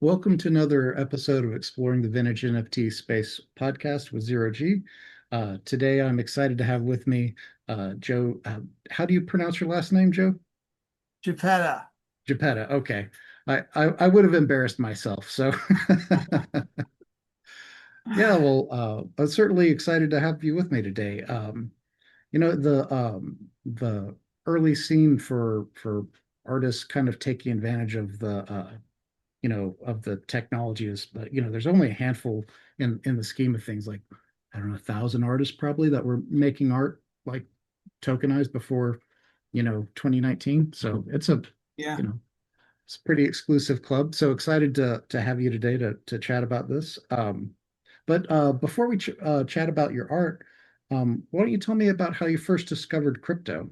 Welcome to another episode of Exploring the Vintage NFT Space podcast with ZeroG. Today, I'm excited to have with me Joe. How do you pronounce your last name, Joe? Chiappetta. Chiappetta. Okay. I would have embarrassed myself. So, yeah, well, I'm certainly excited to have you with me today. The early scene for artists kind of taking advantage of the technology is, there's only a handful in the scheme of things, like, I don't know, 1,000 artists probably that were making art like tokenized before, 2019. So Yeah. you know, it's a pretty exclusive club. So excited to have you today to chat about this. But before we chat about your art, why don't you tell me about how you first discovered crypto?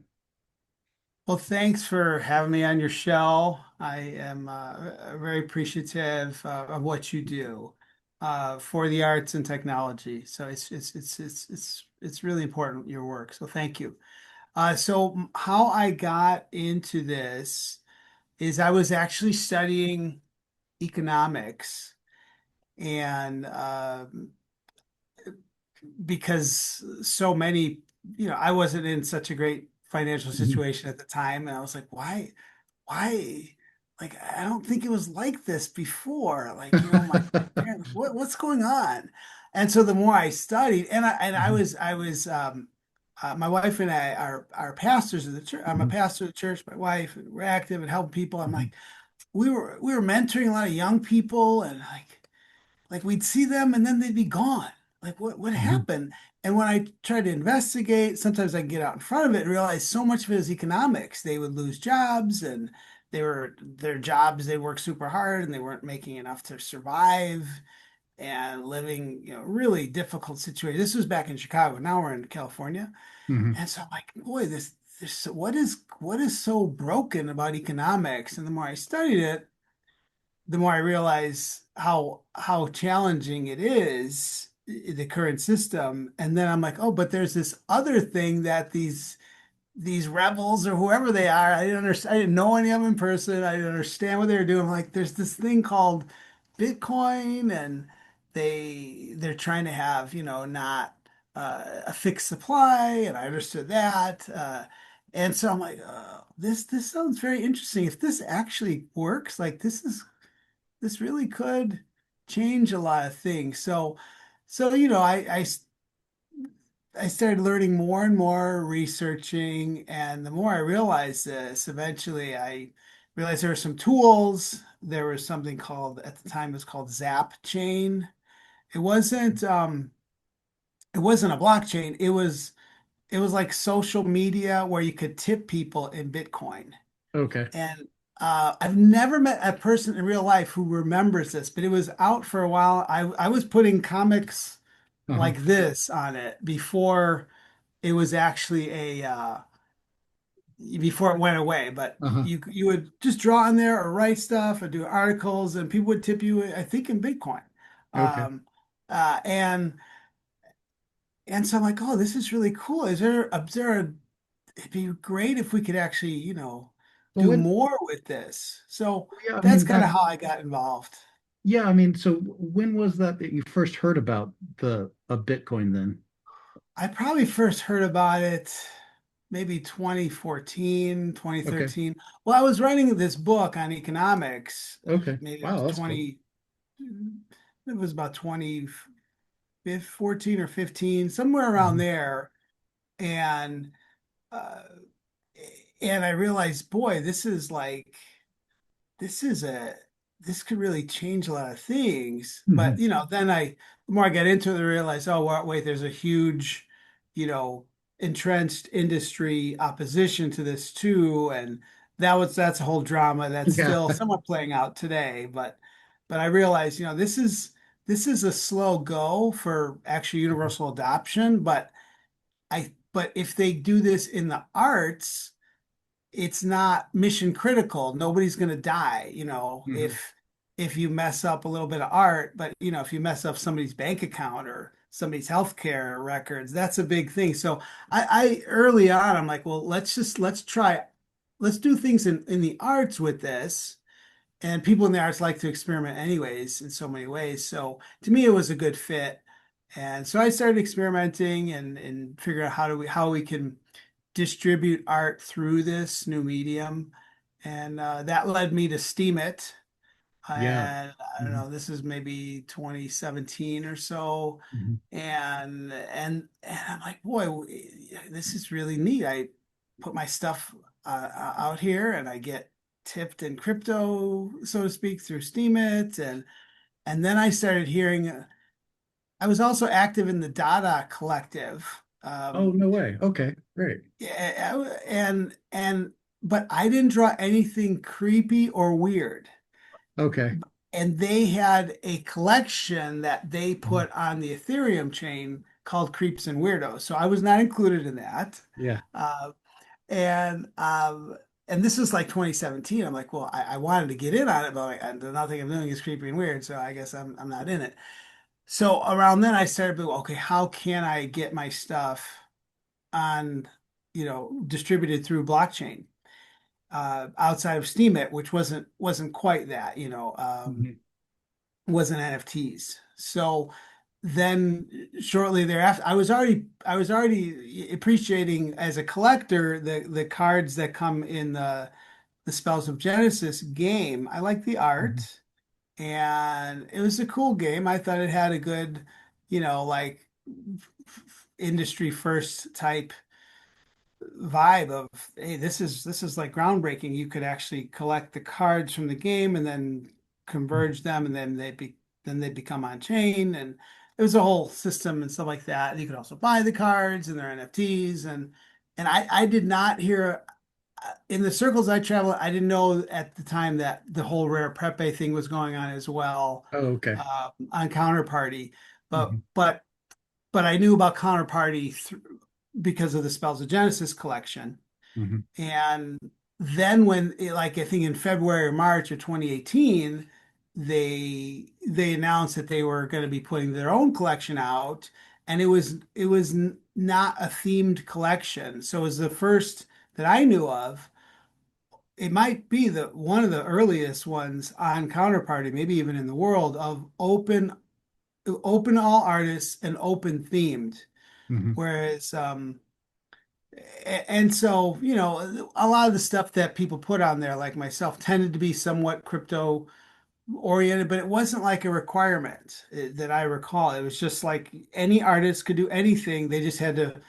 Well, thanks for having me on your show. I am very appreciative of what you do for the arts and technology. So it's really important, your work. So thank you. So how I got into this is I was actually studying economics, and because so many, I wasn't in such a great financial Mhm. situation at the time, and I was like, why? Like, I don't think it was like this before. Like, my parents, what's going on? And so the more I studied, Mhm. I was, my wife and I are pastors of the church. I'm a Mhm. pastor of the church. My wife, and we're active and helping people. I'm Mhm. like, we were mentoring a lot of young people, and like we'd see them and then they'd be gone. Like what Mhm. happened? And when I tried to investigate, sometimes I get out in front of it and realize so much of it is economics. They would lose jobs, and their jobs, they worked super hard and they weren't making enough to survive, and living, really difficult situation. This was back in Chicago. Now we're in California. Mhm. And so I'm like, boy, this what is so broken about economics? And the more I studied it, the more I realize how challenging it is, the current system. And then I'm like, oh, but there's this other thing that these rebels or whoever they are, I didn't understand, I didn't know any of them in person. I didn't understand what they were doing. Like, there's this thing called Bitcoin, and they're trying to have, not a fixed supply, and I understood that. And so I'm like, this sounds very interesting. If this actually works, like this really could change a lot of things. So I started learning more and more, researching, and the more I realized this, eventually I realized there were some tools. There was something called, at the time, it was called Zap Chain. It wasn't um it wasn't a blockchain. It was like social media where you could tip people in Bitcoin. Okay. And I've never met a person in real life who remembers this, but it was out for a while. I was putting comics Uh-huh. like this on it before it was actually before it went away. But Uh-huh. you would just draw on there or write stuff or do articles, and people would tip you, I think, in Bitcoin. Okay. Um, uh, and and so I'm like, oh, this is really cool. It'd be great if we could actually, Well, do more with this. So yeah, I that's mean, kind of how I got involved. yeah, I mean, so when was that you first heard about the a Bitcoin then? I probably first heard about it maybe 2014, Okay. 2013. Well, I was writing this book on economics. Okay. Maybe it Wow, was that's cool. 20, it was about 2014 or 15, somewhere around Mhm. there. And uh, and I realized, boy, this is a this could really change a lot of things. But Mhm. the more I get into it, I realize, oh, wait, there's a huge, you know, entrenched industry opposition to this too, and that's a whole drama that's Yeah. still somewhat playing out today. But I realize, this is a slow go for actual universal adoption. But if they do this in the arts, it's not mission critical. Nobody's going to die, Mhm. if you mess up a little bit of art. But if you mess up somebody's bank account or somebody's healthcare records, that's a big thing. So I early on, I'm like, well, let's do things in the arts with this, and people in the arts like to experiment anyways in so many ways. So to me, it was a good fit. And so I started experimenting and figuring out how we can distribute art through this new medium. And that led me to Steam It. Yeah. And I don't Hmm. know, this is maybe 2017 or so. Hmm. And I'm like, boy, this is really neat. I put my stuff out here and I get tipped in crypto, so to speak, through Steemit. And then I started hearing, I was also active in the Dada Collective. Oh, no way. Okay, great. Yeah, but I didn't draw anything creepy or weird. Okay. And they had a collection that they Mhm. put on the Ethereum chain called Creeps and Weirdos. So I was not included in that. Yeah. Uh, and and this was like 2017. I'm like, well, I wanted to get in on it, but like, nothing I'm doing is creepy and weird, so I guess I'm not in it. So around then I started, okay, how can I get my stuff on, distributed through blockchain outside of Steemit, which wasn't quite that, Mhm. wasn't NFTs. So then shortly thereafter, I was already appreciating as a collector the cards that come in the Spells of Genesis game. I like the Mhm. art, and it was a cool game. I thought it had a good, like industry first type vibe of, hey, this is like groundbreaking. You could actually collect the cards from the game and then converge them, and then they become on chain, and it was a whole system and stuff like that. And you could also buy the cards and their NFTs, and I did not hear in the circles I travel. I didn't know at the time that the whole rare Pepe thing was going on as well Oh, okay. on Counterparty, but Mhm. but but I knew about Counterparty because of the Spells of Genesis collection. Mhm. And then when, like I think in February or March of 2018, they announced that they were going to be putting their own collection out, and it was not a themed collection. So it was the first that I knew of. It might be the one of the earliest ones on Counterparty, maybe even in the world, of open all artists and open themed. Mhm. Whereas and so, a lot of the stuff that people put on there, like myself, tended to be somewhat crypto oriented, but it wasn't like a requirement that I recall. It was just like any artist could do anything. They just had to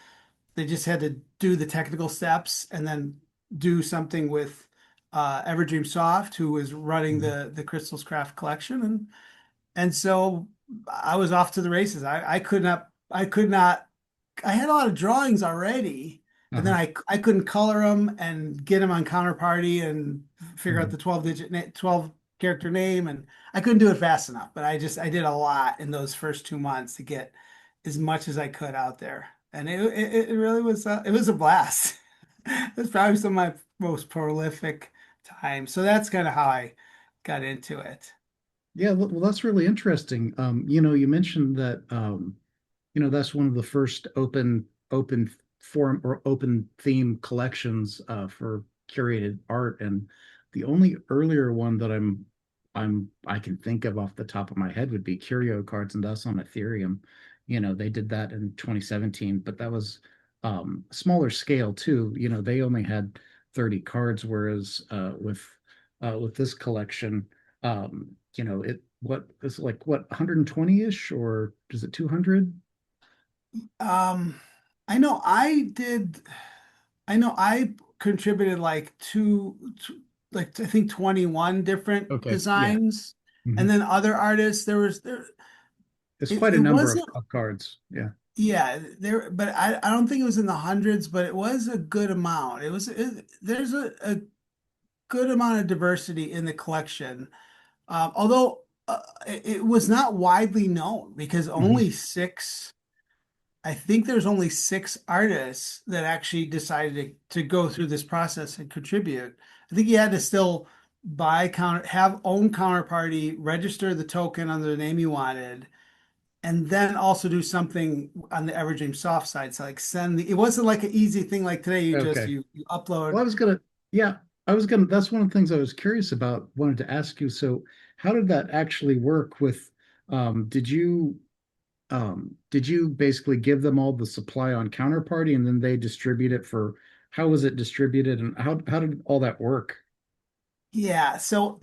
do the technical steps and then do something with EverdreamSoft, who was running Mhm. the CrystalsCraft collection, and so I was off to the races. I could not I had a lot of drawings already, and then Uh-huh. I couldn't color them and get them on Counterparty and figure out Mhm. the 12 character name, and I couldn't do it fast enough. But I did a lot in those first 2 months to get as much as I could out there, and it really was it was a blast. It was probably some of my most prolific time. So that's kind of how I got into it. Yeah, well, that's really interesting. You mentioned that that's one of the first open form or open theme collections for curated art, and the only earlier one that I can think of off the top of my head would be Curio Cards, and that's on Ethereum. They did that in 2017, but that was smaller scale too. They only had 30 cards, whereas with this collection, it what is like what 120-ish, or is it 200? Um, I know I did. I know I contributed like like I think 21 different Okay, yeah. designs, Hmm. and then other artists. There. It's It quite a it number of, wasn't. of cards. Yeah. Yeah, there. But I don't think it was in the hundreds, but it was a good amount. There's a good amount of diversity in the collection. Although it was not widely known because Hmm. only six. I think there's only six artists that actually decided to go through this process and contribute. I think you had to still have own counterparty, register the token under the name you wanted, and then also do something on the EverdreamSoft side. So like it wasn't like an easy thing like today. You just Okay. you Well, upload. yeah, I was gonna, that's one of the things I was curious about, wanted to ask you. So how did that actually work with, did did you basically give them all the supply on Counterparty and then they distribute it for, how was it distributed and how did all that work? Yeah, so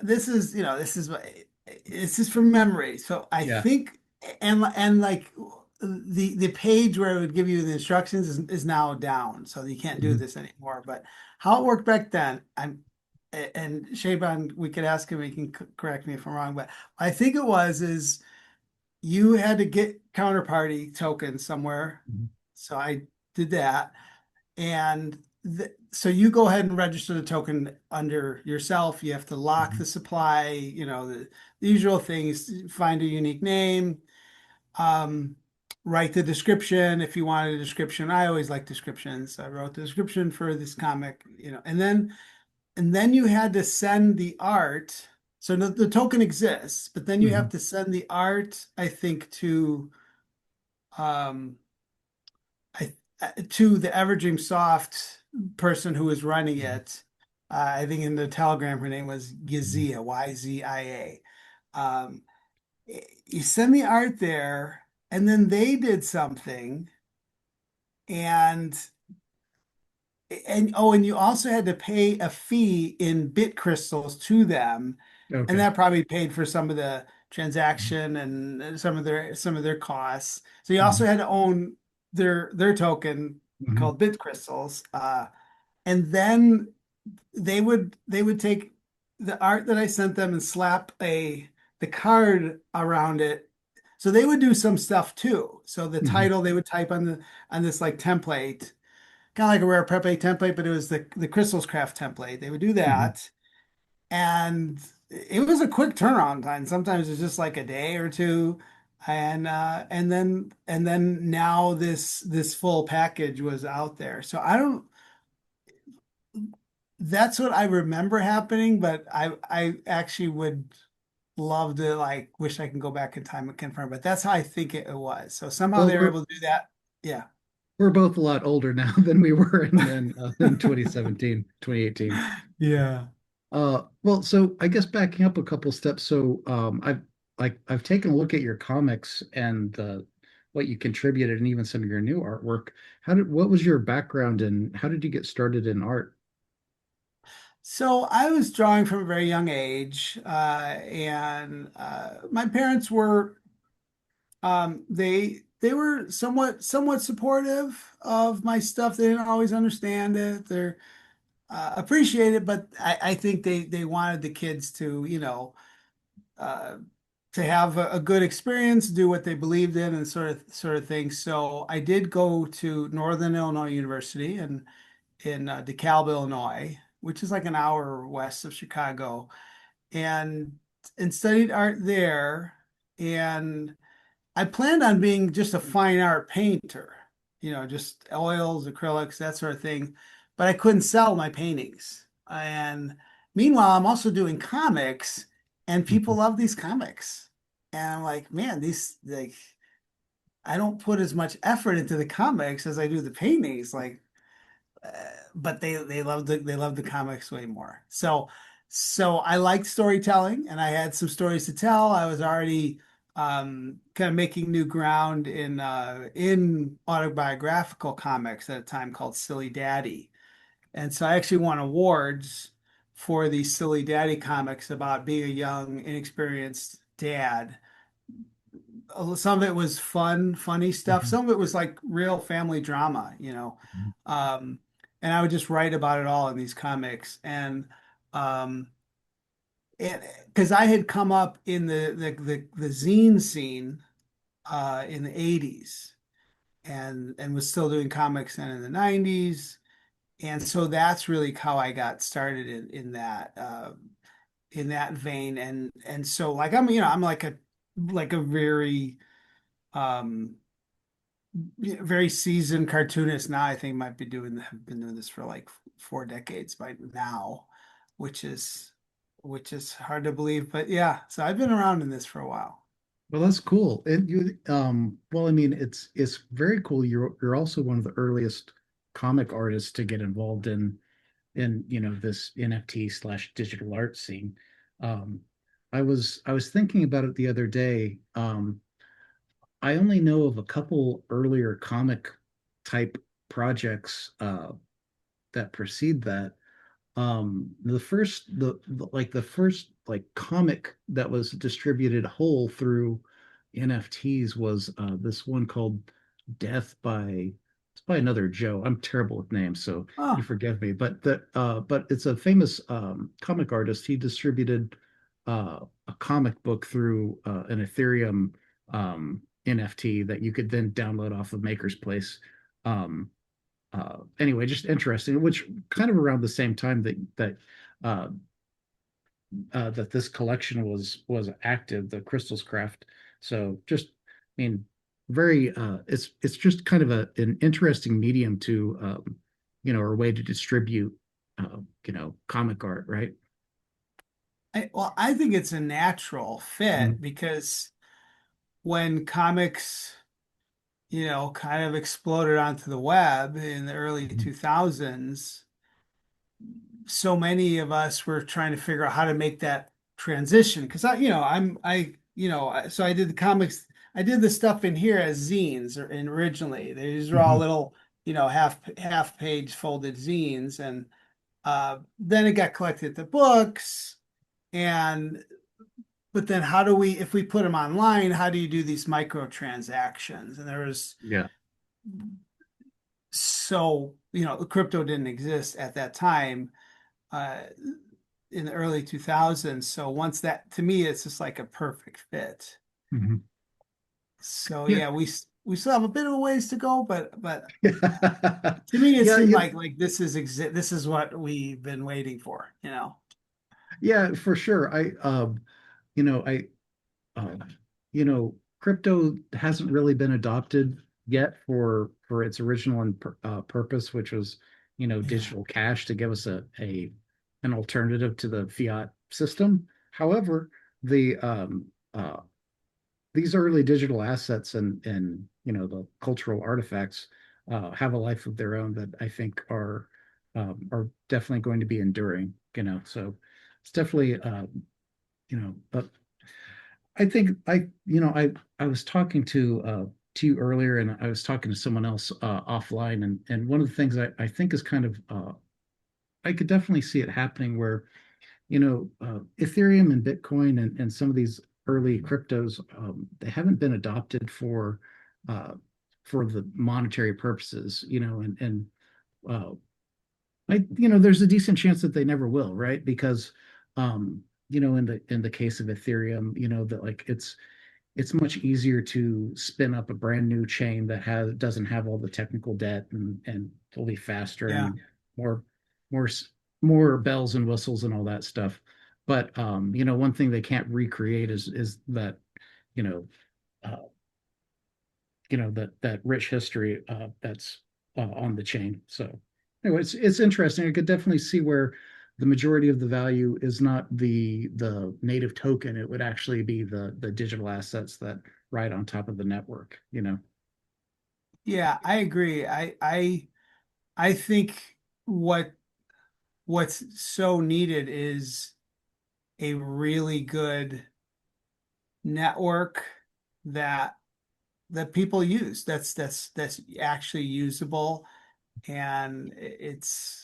this is, this is from memory. So I Yeah. think, and like the page where it would give you the instructions is now down, so you can't do Mhm. this anymore. But how it worked back then, and Shaban, we could ask him, he can correct me if I'm wrong, but I think it was is you had to get counterparty tokens somewhere. Mhm. So I did that. And so you go ahead and register the token under yourself. You have to lock Mhm. the supply, the usual things, find a unique name, um, write the description if you wanted a description. I always like descriptions. I wrote the description for this comic, and then you had to send the art. So the token exists, but then you have Mhm. to send the art, I think, um, I to the EverdreamSoft person who was running Mhm. it. I think in the Telegram her name was Mhm. Yzia, Yzia. Um, you send the art there, and then they did something, and and you also had to pay a fee in bit crystals to them, and Okay. that probably paid for some of the transaction and some of their costs. So you also Mhm. had to own their token Mhm. called bit crystals, and then they would take the art that I sent them and slap the card around it. So they would do some stuff too. So the Mhm. title they would type on this like template, kind of like a Rare Pepe template, but it was the CrystalsCraft template. They would do Mhm. that, and it was a quick turnaround time. Sometimes it's just like a day or two, and then now this full package was out there. So I don't. That's what I remember happening, but I actually would love to like wish I can go back in time and confirm, but that's how I think it was. So somehow Well, they were able to do that. Yeah. we're both a lot older now than we were in 2017, 2018. Yeah. Well, so I guess backing up a couple steps. So, I've taken a look at your comics and what you contributed and even some of your new artwork. What was your background and how did you get started in art? So I was drawing from a very young age, and my parents were they were somewhat supportive of my stuff. They didn't always understand it. They're appreciate it, but I think they wanted the kids to, uh, to have a good experience, do what they believed in, and sort of thing. So I did go to Northern Illinois University in DeKalb, Illinois, which is like an hour west of Chicago, and studied art there. And I planned on being just a fine art painter, just oils, acrylics, that sort of thing. But I couldn't sell my paintings. And meanwhile, I'm also doing comics, and people Mhm. love these comics. And I'm like, man, these like I don't put as much effort into the comics as I do the paintings. Like, uh, but they love the comics way more. So I liked storytelling, and I had some stories to tell. I was already kind of making new ground in autobiographical comics at a time called Silly Daddy, and so I actually won awards for these Silly Daddy comics about being a young, inexperienced dad. Some of it was funny stuff. Mhm. Some of it was like real family drama. Um, and I would just write about it all in these comics. Um, because I had come up in the zine scene in the 80s and was still doing comics then in the 90s. And so that's really how I got started in that vein. And so like I'm like a um very seasoned cartoonist now. I think might be doing have been doing this for like 4 decades by now, which is which is hard to believe. But yeah, so I've been around in this for a while. Well, that's cool. And well, I mean, it's very cool. You're also one of the earliest comic artists to get involved in in, this NFT slash digital art scene. Um, I was thinking about it the other day. I only know of a couple earlier comic type projects that precede that. The first like comic that was distributed whole through NFTs was this one called Death by it's by another Joe. I'm terrible with names, so you Oh, forgive me. But it's a famous comic artist. He distributed a comic book through an Ethereum NFT that you could then download off of Maker's Place. Um, anyway, just interesting, which kind of around the same time uh, that this collection was active, the CrystalsCraft. So just, I mean, very it's just kind of an interesting medium to or a way to distribute comic art, right? well, I think it's a natural Mm-hmm. fit because when comics, kind of exploded onto the web in the early 2000s, so many of us were trying to figure out how to make that transition. Because so I did the comics, I did the stuff in here as zines or and originally. These are all Mm-hmm. little, half page folded zines, and then it got collected to books. And but then how do we, if we put them online, how do you do these microtransactions? And there was Yeah. the crypto didn't exist at that time, uh, in the early 2000s. So once that, to me, it's just like a perfect fit. Mm-hmm. So Yeah. yeah, we still have a bit of a ways to go, but to me, it Yeah. seemed Yeah. like this is what we've been waiting for, you know. Yeah. For sure. You know, I Uh, crypto hasn't really been adopted yet for its original purpose, which was, Yeah, digital cash to give us a an alternative to the fiat system. However, the these early digital assets and the cultural artifacts have a life of their own that I think are definitely going to be enduring. So it's definitely but I think I was talking to you earlier, and I was talking to someone else offline, and one of the things I think is kind of I could definitely see it happening where Ethereum and Bitcoin and some of these early cryptos they haven't been adopted uh, for the monetary purposes, and uh, there's a decent chance that they never will, right? Because in the case of Ethereum, that like it's much easier to spin up a brand new chain that doesn't have all the technical debt, and it'll be faster yeah, and more more more bells and whistles and all that stuff. But one thing they can't recreate is that you know uh, that rich history that's on the chain. So anyway, it's interesting. I could definitely see where the majority of the value is not the native token. It would actually be the digital assets that ride on top of the network. yeah, I agree. I think what's so needed is a really good network that that people use. That's actually usable, and it's,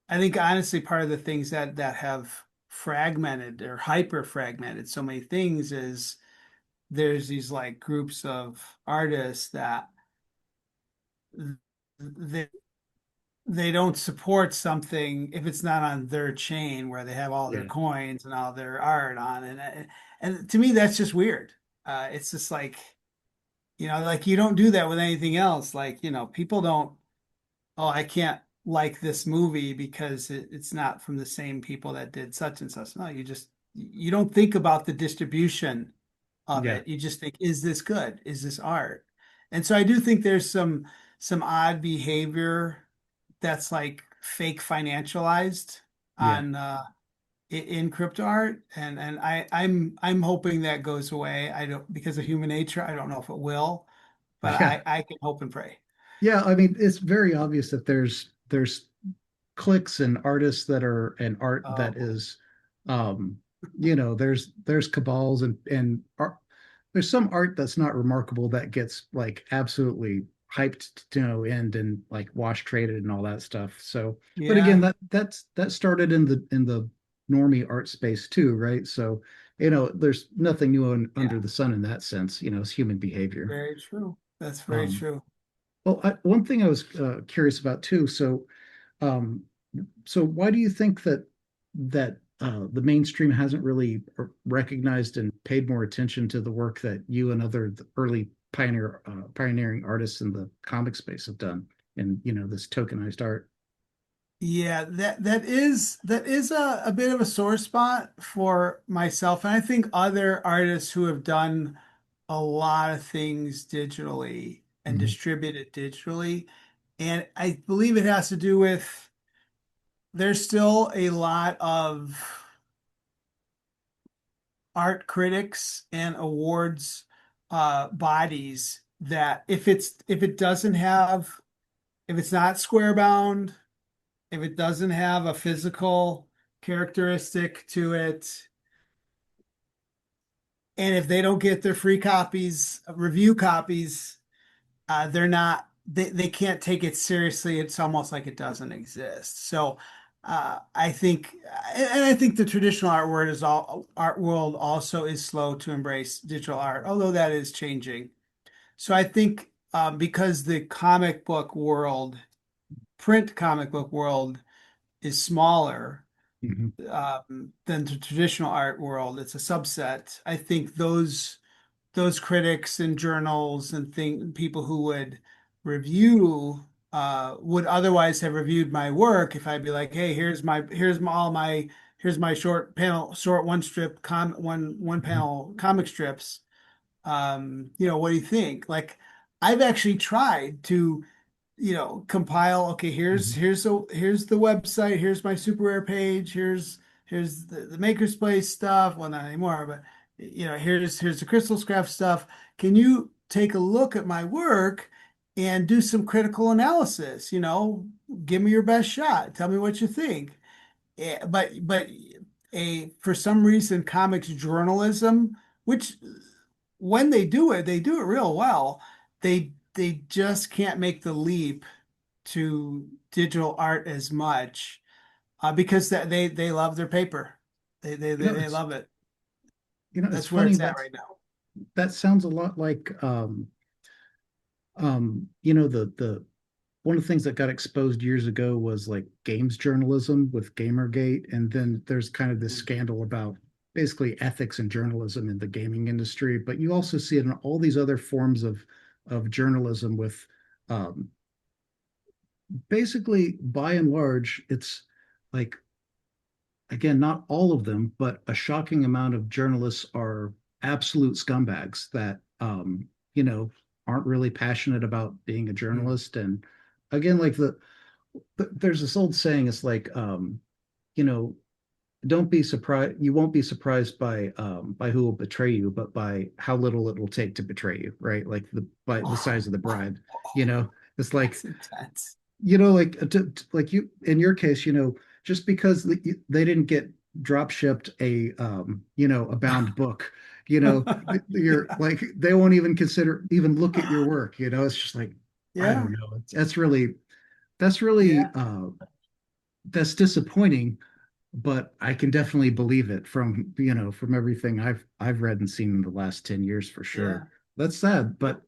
I think honestly part of the things that have fragmented or hyper fragmented so many things is there's these like groups of artists that they they don't support something if it's not on their chain where they have all their Yeah, coins and all their art on, and to me that's just weird. It's just like, like you don't do that with anything else. Like, people don't, oh, I can't like this movie because it's not from the same people that did such and such. No, you don't think about the distribution of yeah, it. You just think, is this good? Is this art? And so I do think there's some odd behavior that's like fake financialized yeah, on in crypto art, and I'm hoping that goes away. I don't, because of human nature, I don't know if it will, but yeah, I can hope and pray. yeah. I mean, it's very obvious that there's clicks and artists that are and art that Oh, is, um, there's cabals and art, there's some art that's not remarkable that gets like absolutely hyped to no end and like wash traded and all that stuff. So, but again, yeah, that started in the normie art space too, right? So, there's nothing new under yeah, the sun in that sense. It's human behavior. very true. That's very Um, true. well, one thing I was curious about too. Um, so why do you think that the mainstream hasn't really recognized and paid more attention to the work that you and other early pioneering artists in the comic space have done in this tokenized art? Yeah, that is a bit of a sore spot for myself, and I think other artists who have done a lot of things digitally and Mhm. distributed digitally. And I believe it has to do with there's still a lot of art critics and awards bodies that if it's not square bound, if it doesn't have a physical characteristic to it, and if they don't get their free copies, review copies, they can't take it seriously. It's almost like it doesn't exist. So I think and I think the traditional art world also is slow to embrace digital art, although that is changing. So I think because the print comic book world is smaller Mhm. than the traditional art world, it's a subset. I think those critics and journals and people who would review would otherwise have reviewed my work if I'd be like, hey, here's my short one Mhm. panel comic strips. What do you think? Like, I've actually tried to compile, okay, Mhm. here's the website, here's my super rare page, here's the Makerspace stuff, well, not anymore, but here's the CrystalsCraft stuff. Can you take a look at my work and do some critical analysis? Give me your best shot. Tell me what you think. But a for some reason comics journalism, which when they do it real well. They just can't make the leap to digital art as much because they love their paper. They It's love it. it's That's where funny it's at right now. that sounds a lot like the one of the things that got exposed years ago was like games journalism with Gamergate, and then there's kind of this scandal about basically ethics and journalism in the gaming industry. But you also see it in all these other forms of journalism with um, basically by and large, it's like again, not all of them, but a shocking amount of journalists are absolute scumbags that aren't really passionate about being a Mhm. journalist. And again, like there's this old saying, it's like you know, don't be surprised, you won't be surprised by who will betray you, but by how little it will take to betray you, right? Like by the Oh, size of the oh, bribe, you oh, know, it's like that's intense. like like you in your case, just because they didn't get drop shipped a bound book, you're Yeah, like they won't even consider even look at your work. It's just like I yeah, don't know. That's really yeah, that's disappointing, but I can definitely believe it from everything I've read and seen in the last 10 years for sure. yeah. That's sad, but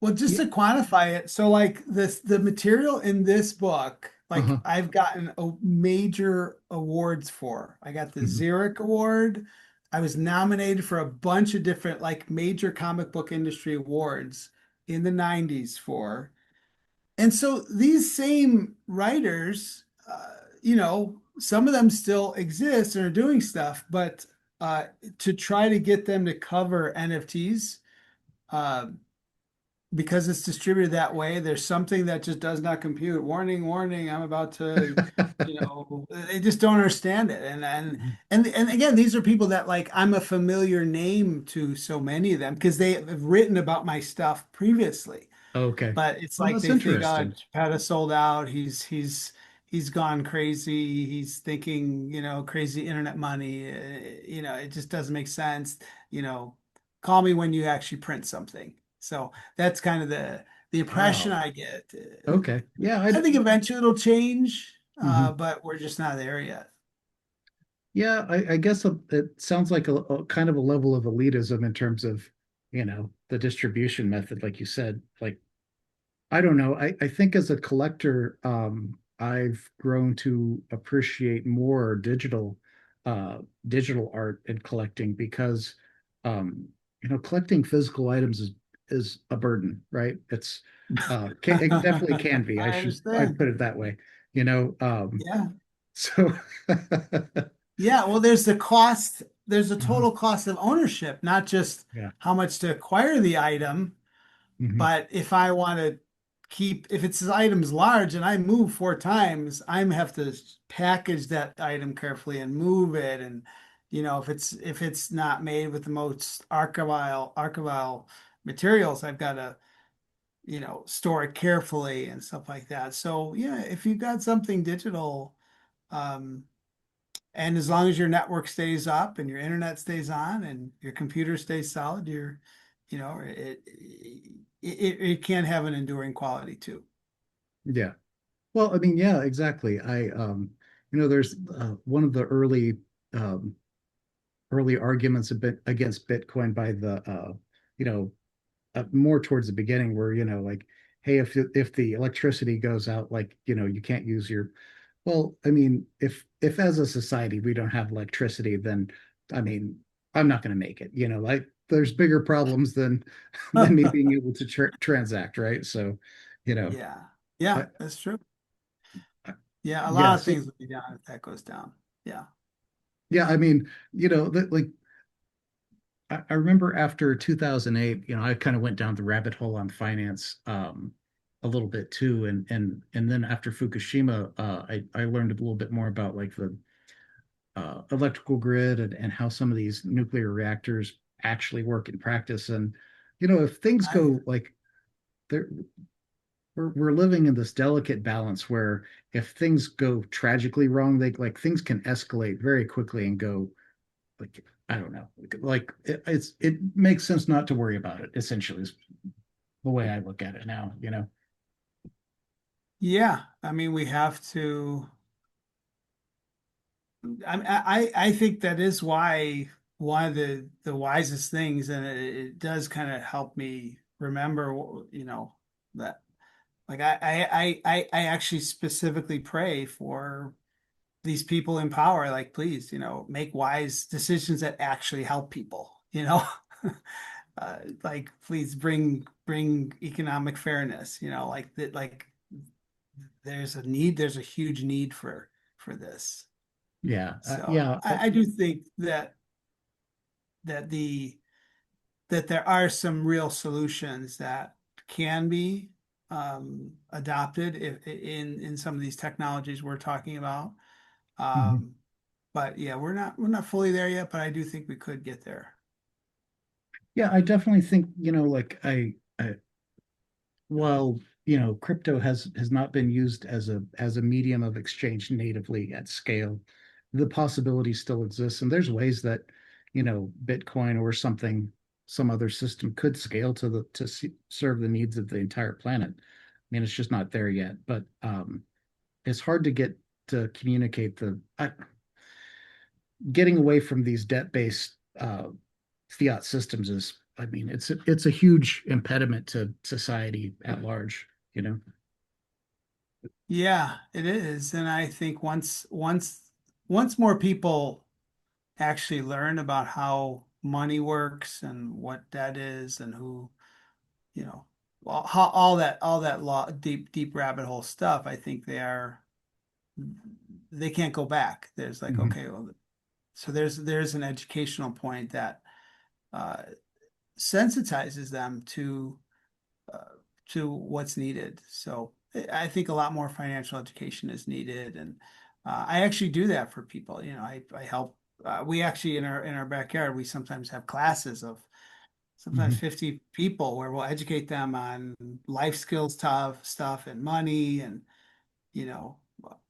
Well, just yeah. to quantify it, so like the material in this book, like Uh-huh. I've gotten major awards for. I got the Mhm. ZeroG award. I was nominated for a bunch of different like major comic book industry awards in the 90s for. And so these same writers, some of them still exist and are doing stuff, but to try to get them to cover NFTs, uh, because it's distributed that way, there's something that just does not compute. Warning, warning, I'm about to, they just don't understand it. And again, these are people that like I'm a familiar name to so many of them because they have written about my stuff previously. Okay. But it's Well, like that's they think, oh, interesting. Chiappetta sold out. he's gone crazy. He's thinking, crazy internet money. It just doesn't make sense. You know, call me when you actually print something. So that's kind of the impression Wow. I get. Okay. Yeah. I think eventually it'll change, Mhm. but we're just not there yet. Yeah. I guess it sounds like a kind of a level of elitism in terms of, the distribution method, like you said. Like, I don't know. I think as a collector, I've grown to appreciate more uh, digital art and collecting because, um, collecting physical items is a burden, right? It definitely can be. I I'd understand. put it that way, you know. Yeah. So, Yeah, well, there's the cost, there's the Mhm. total cost of ownership, not just Yeah. how much to acquire the item, Hmm. but if I want to if it's item's large and I move 4 times, I'm have to package that item carefully and move it. And if it's not made with the most archival materials, I've got to, store it carefully and stuff like that. So yeah, if you've got something digital, um, and as long as your network stays up and your internet stays on and your computer stays solid, it can have an enduring quality too. Yeah. Well, I mean, yeah, exactly. There's one of the um, early arguments a bit against Bitcoin by you know, more towards the beginning where, like, hey, if the electricity goes out, like, you can't use your, well, I mean, if as a society we don't have electricity, then, I mean, I'm not going to make it, like there's bigger problems than me being able to transact, right? So, you know, Yeah. Yeah, I, that's true. I, Yeah, a yeah, lot of so things will be down if that goes down. Yeah. yeah, I mean, like I remember after 2008, I kind of went down the rabbit hole on finance a little bit too, and then after Fukushima, I learned a little bit more about like the electrical grid and how some of these nuclear reactors actually work in practice. And if things I go like there, we're living in this delicate balance where if things go tragically wrong, they like things can escalate very quickly and go like I don't know, like it makes sense not to worry about it. Essentially, is the way I look at it now. yeah, I mean we have to I think that is why one of the wisest things, and it does kind of help me remember, that like I actually specifically pray for these people in power, like, please, make wise decisions that actually help people. Like, please bring economic fairness, like that, like there's a huge need for this. Yeah, So yeah, I do think that the that there are some real solutions that can be adopted in some of these technologies we're talking about. mhm. Um, but yeah, we're not fully there yet, but I do think we could get there. Yeah. I definitely think like while crypto has not been used as a medium of exchange natively at scale, the possibility still exists, and there's ways that Bitcoin or some other system could scale to serve the needs of the entire planet. I mean, it's just not there yet, but it's hard to get to communicate getting away from these debt-based fiat systems is, I mean, it's a huge impediment to society at large, you know. Yeah, it is. And I think once more people actually learn about how money works and what debt is and who, you know, how all that deep rabbit hole stuff, I think they can't go back. There's like, Mhm. okay, well, so there's an educational point that uh, sensitizes them uh, to what's needed. So I think a lot more financial education is needed, and I actually do that for people. I help. We actually in our backyard we sometimes have classes of sometimes Mhm. 50 people where we'll educate them on life skills stuff and money and you know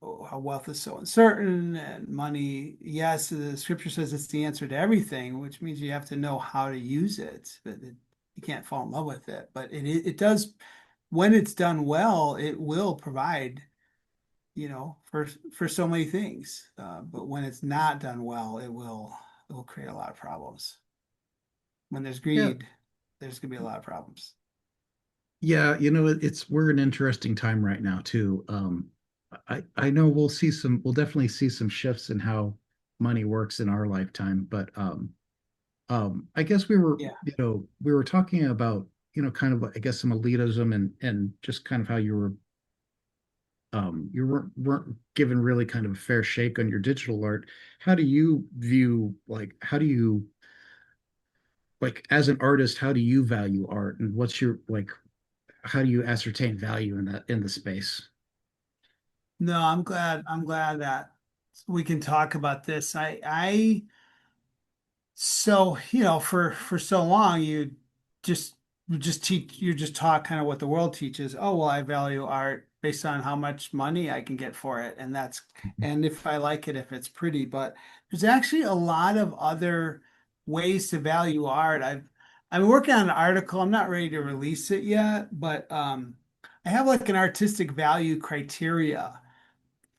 how wealth is so uncertain and money. Yes, the scripture says it's the answer to everything, which means you have to know how to use it. But you can't fall in love with it. But it does, when it's done well, it will provide, for so many things. But when it's not done well, it will create a lot of problems. When there's Yeah. greed, there's gonna be a lot of problems. Yeah, it's we're in an interesting time right now too. I know we'll definitely see some shifts in how money works in our lifetime, but I guess Yeah. we were talking about, kind of, I guess, some elitism and just kind of how you weren't given really kind of a fair shake on your digital art. How do you view, like, how do you, like, as an artist, how do you value art, and what's your, like, how do you ascertain value in that, in the space? No, I'm glad that we can talk about this. So, for so long just you're just taught kind of what the world teaches. Oh, well, I value art based on how much money I can get for it. And if I like it, if it's pretty. But there's actually a lot of other ways to value art. I'm working on an article. I'm not ready to release it yet, but I have like an artistic value criteria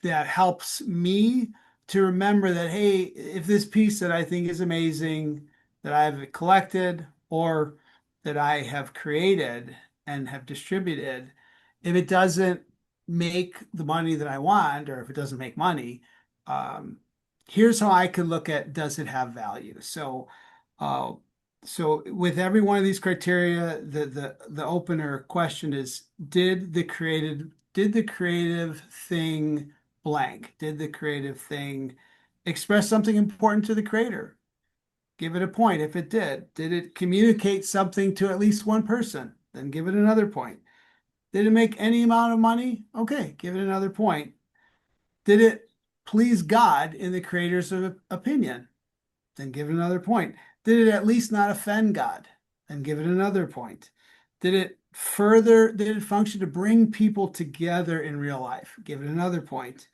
that helps me to remember that, hey, if this piece that I think is amazing, that I've collected or that I have created and have distributed, if it doesn't make the money that I want, or if it doesn't make money, um, here's how I could look at, does it have value? Uh, so with every one of these criteria, the opener question is, did the creative thing blank? Did the creative thing express something important to the creator? Give it a point if it did. Did it communicate something to at least one person? Then give it another point. Did it make any amount of money? Okay, give it another point. Did it please God in the creator's opinion? Then give it another point. Did it at least not offend God? Then give it another point. Did it function to bring people together in real life? Give it another point.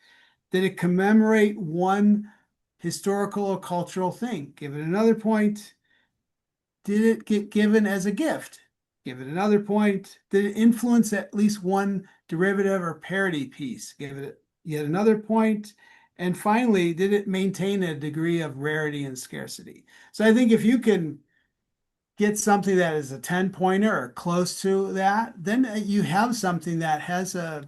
Did it commemorate one historical or cultural thing? Give it another point. Did it get given as a gift? Give it another point. Did it influence at least one derivative or parody piece? Give it yet another point. And finally, did it maintain a degree of rarity and scarcity? So I think if you can get something that is a 10 pointer or close to that, then you have something that has a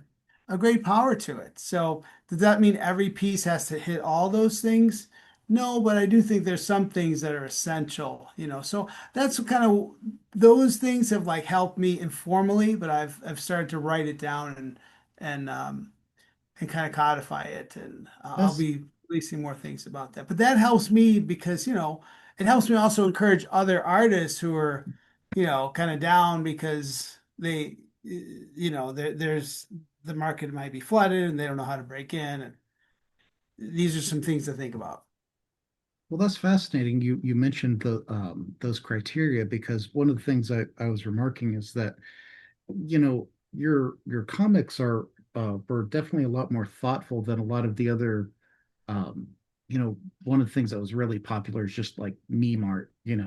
great power to it. So does that mean every piece has to hit all those things? No, but I do think there's some things that are essential. So that's kind of, those things have like helped me informally, but I've started to write it down and kind of codify it, and I'll That's be releasing more things about that. But that helps me because, it helps me also encourage other artists who are, kind of down because there's the market might be flooded and they don't know how to break in. And these are some things to think about. Well, that's fascinating. You mentioned those criteria, because one of the things I was remarking is that, your comics are were definitely a lot more thoughtful than a lot of the other, um, one of the things that was really popular is just like meme art, in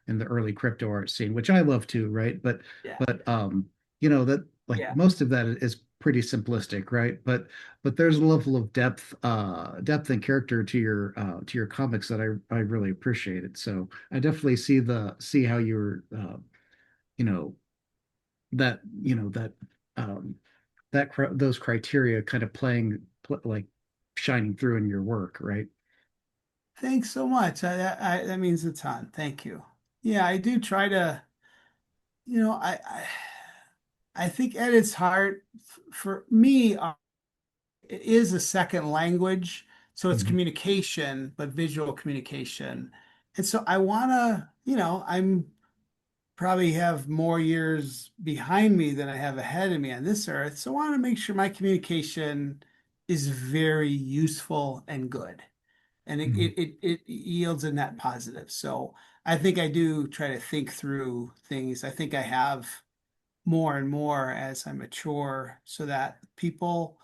the early crypto art scene, which I love too, right? Yeah. But that, like, Yeah. most of that is pretty simplistic, right? But there's a level of depth and character to your comics that I really appreciated. So I definitely see how you're, you know that that um those criteria kind of like shining through in your work, right? Thanks so much. That means a ton. Thank you. Yeah, I do try to, I think at its heart, for me, it is a second language. So it's Mhm. communication, but visual communication. And so I want to, I'm probably have more years behind me than I have ahead of me on this earth. So I want to make sure my communication is very useful and good. And it, Mhm. it, it, it yields a net positive. So I think I do try to think through things. I think I have more and more as I mature so that people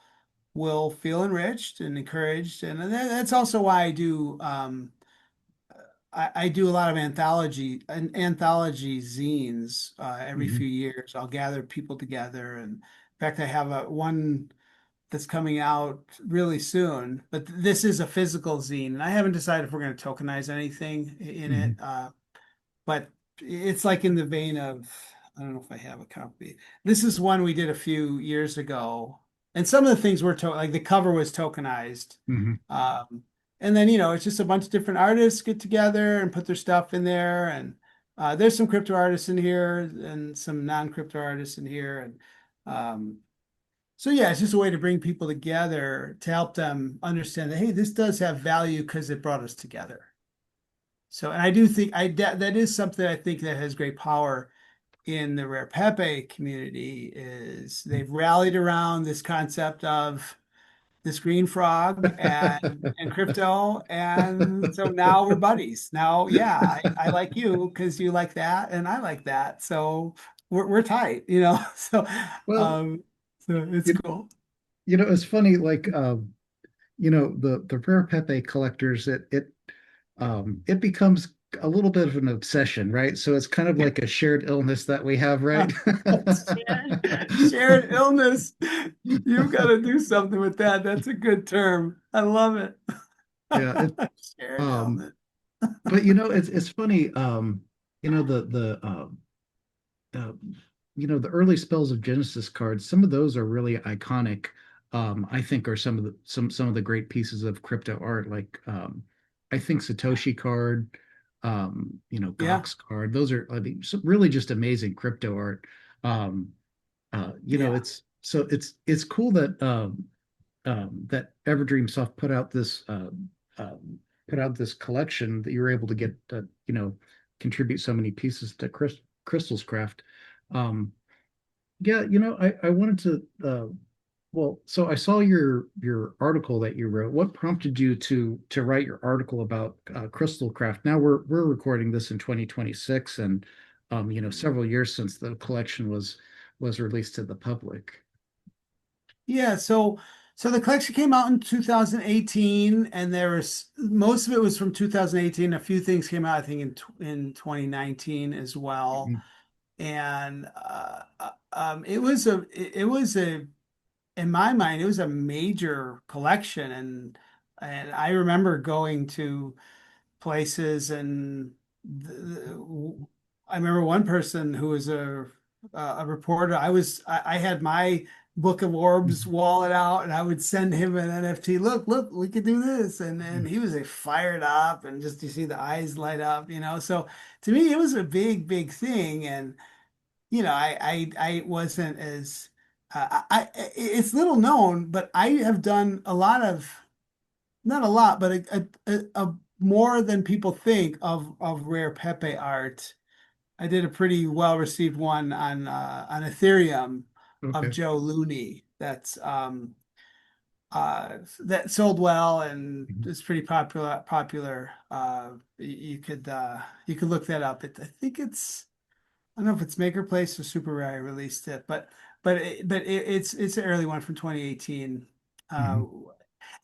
will feel enriched and encouraged. And that's also why I do a lot of anthology zines every Hmm. few years. I'll gather people together, and in fact, I have a one that's coming out really soon. But this is a physical zine, and I haven't decided if we're going to tokenize anything in it. Hmm. But it's like in the vein of, I don't know if I have a copy. This is one we did a few years ago, and some of the things were like the cover was tokenized. Hmm. And then, it's just a bunch of different artists get together and put their stuff in there. And there's some crypto artists in here and some non-crypto artists in here. And so, yeah, it's just a way to bring people together to help them understand that, hey, this does have value because it brought us together. So, and I do think that is something I think that has great power in the Rare Pepe community is they've rallied around this concept of this green frog and crypto. And so now we're buddies. Now, yeah, I like you because you like that and I like that. So we're tight, So Well, um so it's you, cool. it's funny, like the rare Pepe collectors, it becomes a little bit of an obsession, right? So it's kind of like a shared illness that we have, right? Shared illness. You've got to do something with that. That's a good term. I love it. Yeah, Shared um illness. but it's funny, uh, the early spells of Genesis cards, some of those are really iconic. I think are some of the great pieces of crypto art, like I think Satoshi card, Yeah. Gox card. Those are, I mean, some really just amazing crypto art. Um, Yeah. it's cool that that EverdreamSoft put out this collection that you were able to get contribute so many pieces to CrystalsCraft. Um, yeah, I wanted to well, so I saw your article that you wrote. What prompted you to write your article about CrystalCraft? Now we're recording this in 2026, and several years since the collection was released to the public. Yeah, so the collection came out in 2018, and there was most of it was from 2018. A few things came out, I think, in 2019 as well. Mhm. And it was a in my mind, it was a major collection, and I remember going to places and I remember one person who was a reporter. I had my Book of Orbs wallet out, and I would send him an NFT. Look, we could do this, and he was fired up, and just you see the eyes light up. So to me, it was a big thing, and I wasn't as it's little known, but I have done a lot of not a lot, but a more than people think of rare Pepe art. I did a pretty well received one on Ethereum of Okay. Joe Looney. That sold well and Mhm. is pretty popular. You could look that up. I think I don't know if it's Maker Place or Super Rare released it, but it's an early one from 2018. Uh,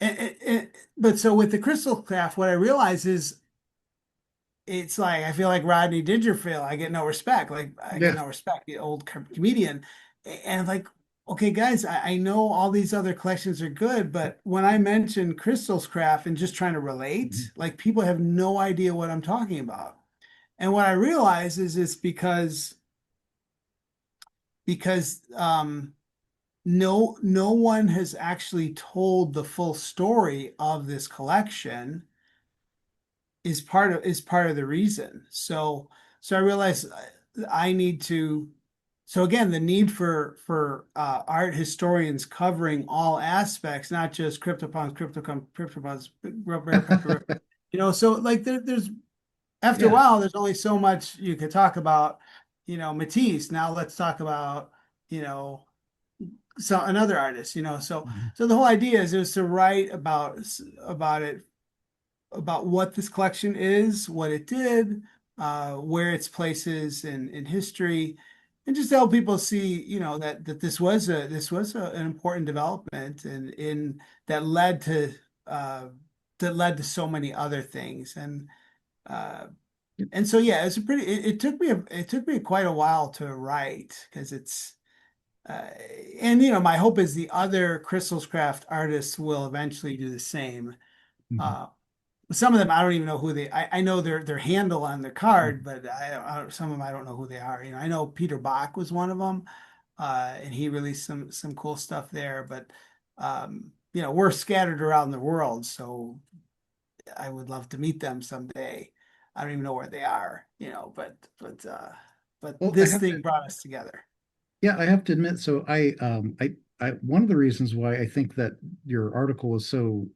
Mhm. but so with the Crystal Craft, what I realize is it's like I feel like Rodney Dangerfield. I get no respect. Like I get Yeah. no respect, the old comedian. And like, okay, guys, I know all these other collections are good, but when I mention Crystal's Craft and just trying to relate, Mhm. like people have no idea what I'm talking about. And what I realize is it's because no one has actually told the full story of this collection is part of the reason. So I realized I need to. So again, the need for art historians covering all aspects, not just CryptoPunks, rare paper. So like there's after a Yeah. while, there's only so much you could talk about. Matisse. Now let's talk about you know another artist. So Mhm. so the whole idea is to write about it about what this collection is, what it did, where its places in history, and just to help people see, that an important development, and in that led to so many other things. Uh and so yeah, it took me quite a while to write, because it's and my hope is the other CrystalsCraft artists will eventually do the same. Mhm. Uh some of them I don't even know who I know their handle on their card, but some of them I don't know who they are. I know Peter Bach was one of them, and he released some cool stuff there. But we're scattered around the world, so I would love to meet them someday. I don't even know where they are, but Well, I this have to, thing brought us together. yeah, I have to admit, so one of the reasons why I think that your article is so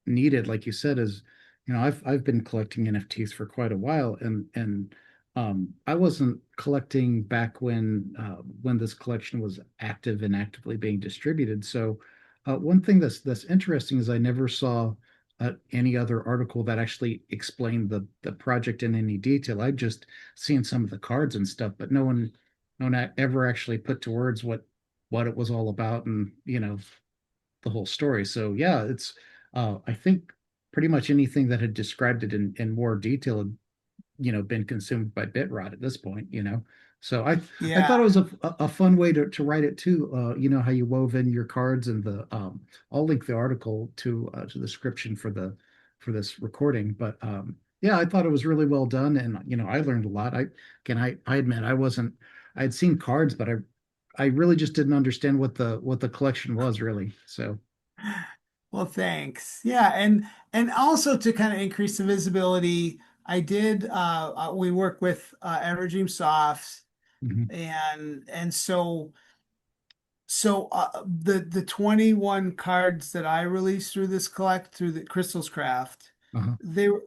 needed, like you said, is, I've been collecting NFTs for quite a while, and I wasn't collecting back when this collection was active and actively being distributed. So, one thing that's interesting is I never saw any other article that actually explained the project in any detail. I've just seen some of the cards and stuff, but no one ever actually put to words what it was all about, and the whole story. So yeah, it's I think pretty much anything that had described it in more detail had, been consumed by Bitrot at this point. So I thought it Yeah. was a fun way to write it too. How you wove in your cards, and the I'll link the article to the description for this recording. But yeah, I thought it was really well done, and I learned a lot. I admit I'd seen cards, but I really just didn't understand what the collection was really. So Well, thanks. Yeah, and also to kind of increase the visibility, I did we work with EverdreamSoft, mhm, and the 21 cards that I released through the CrystalsCraft, uh-huh, they were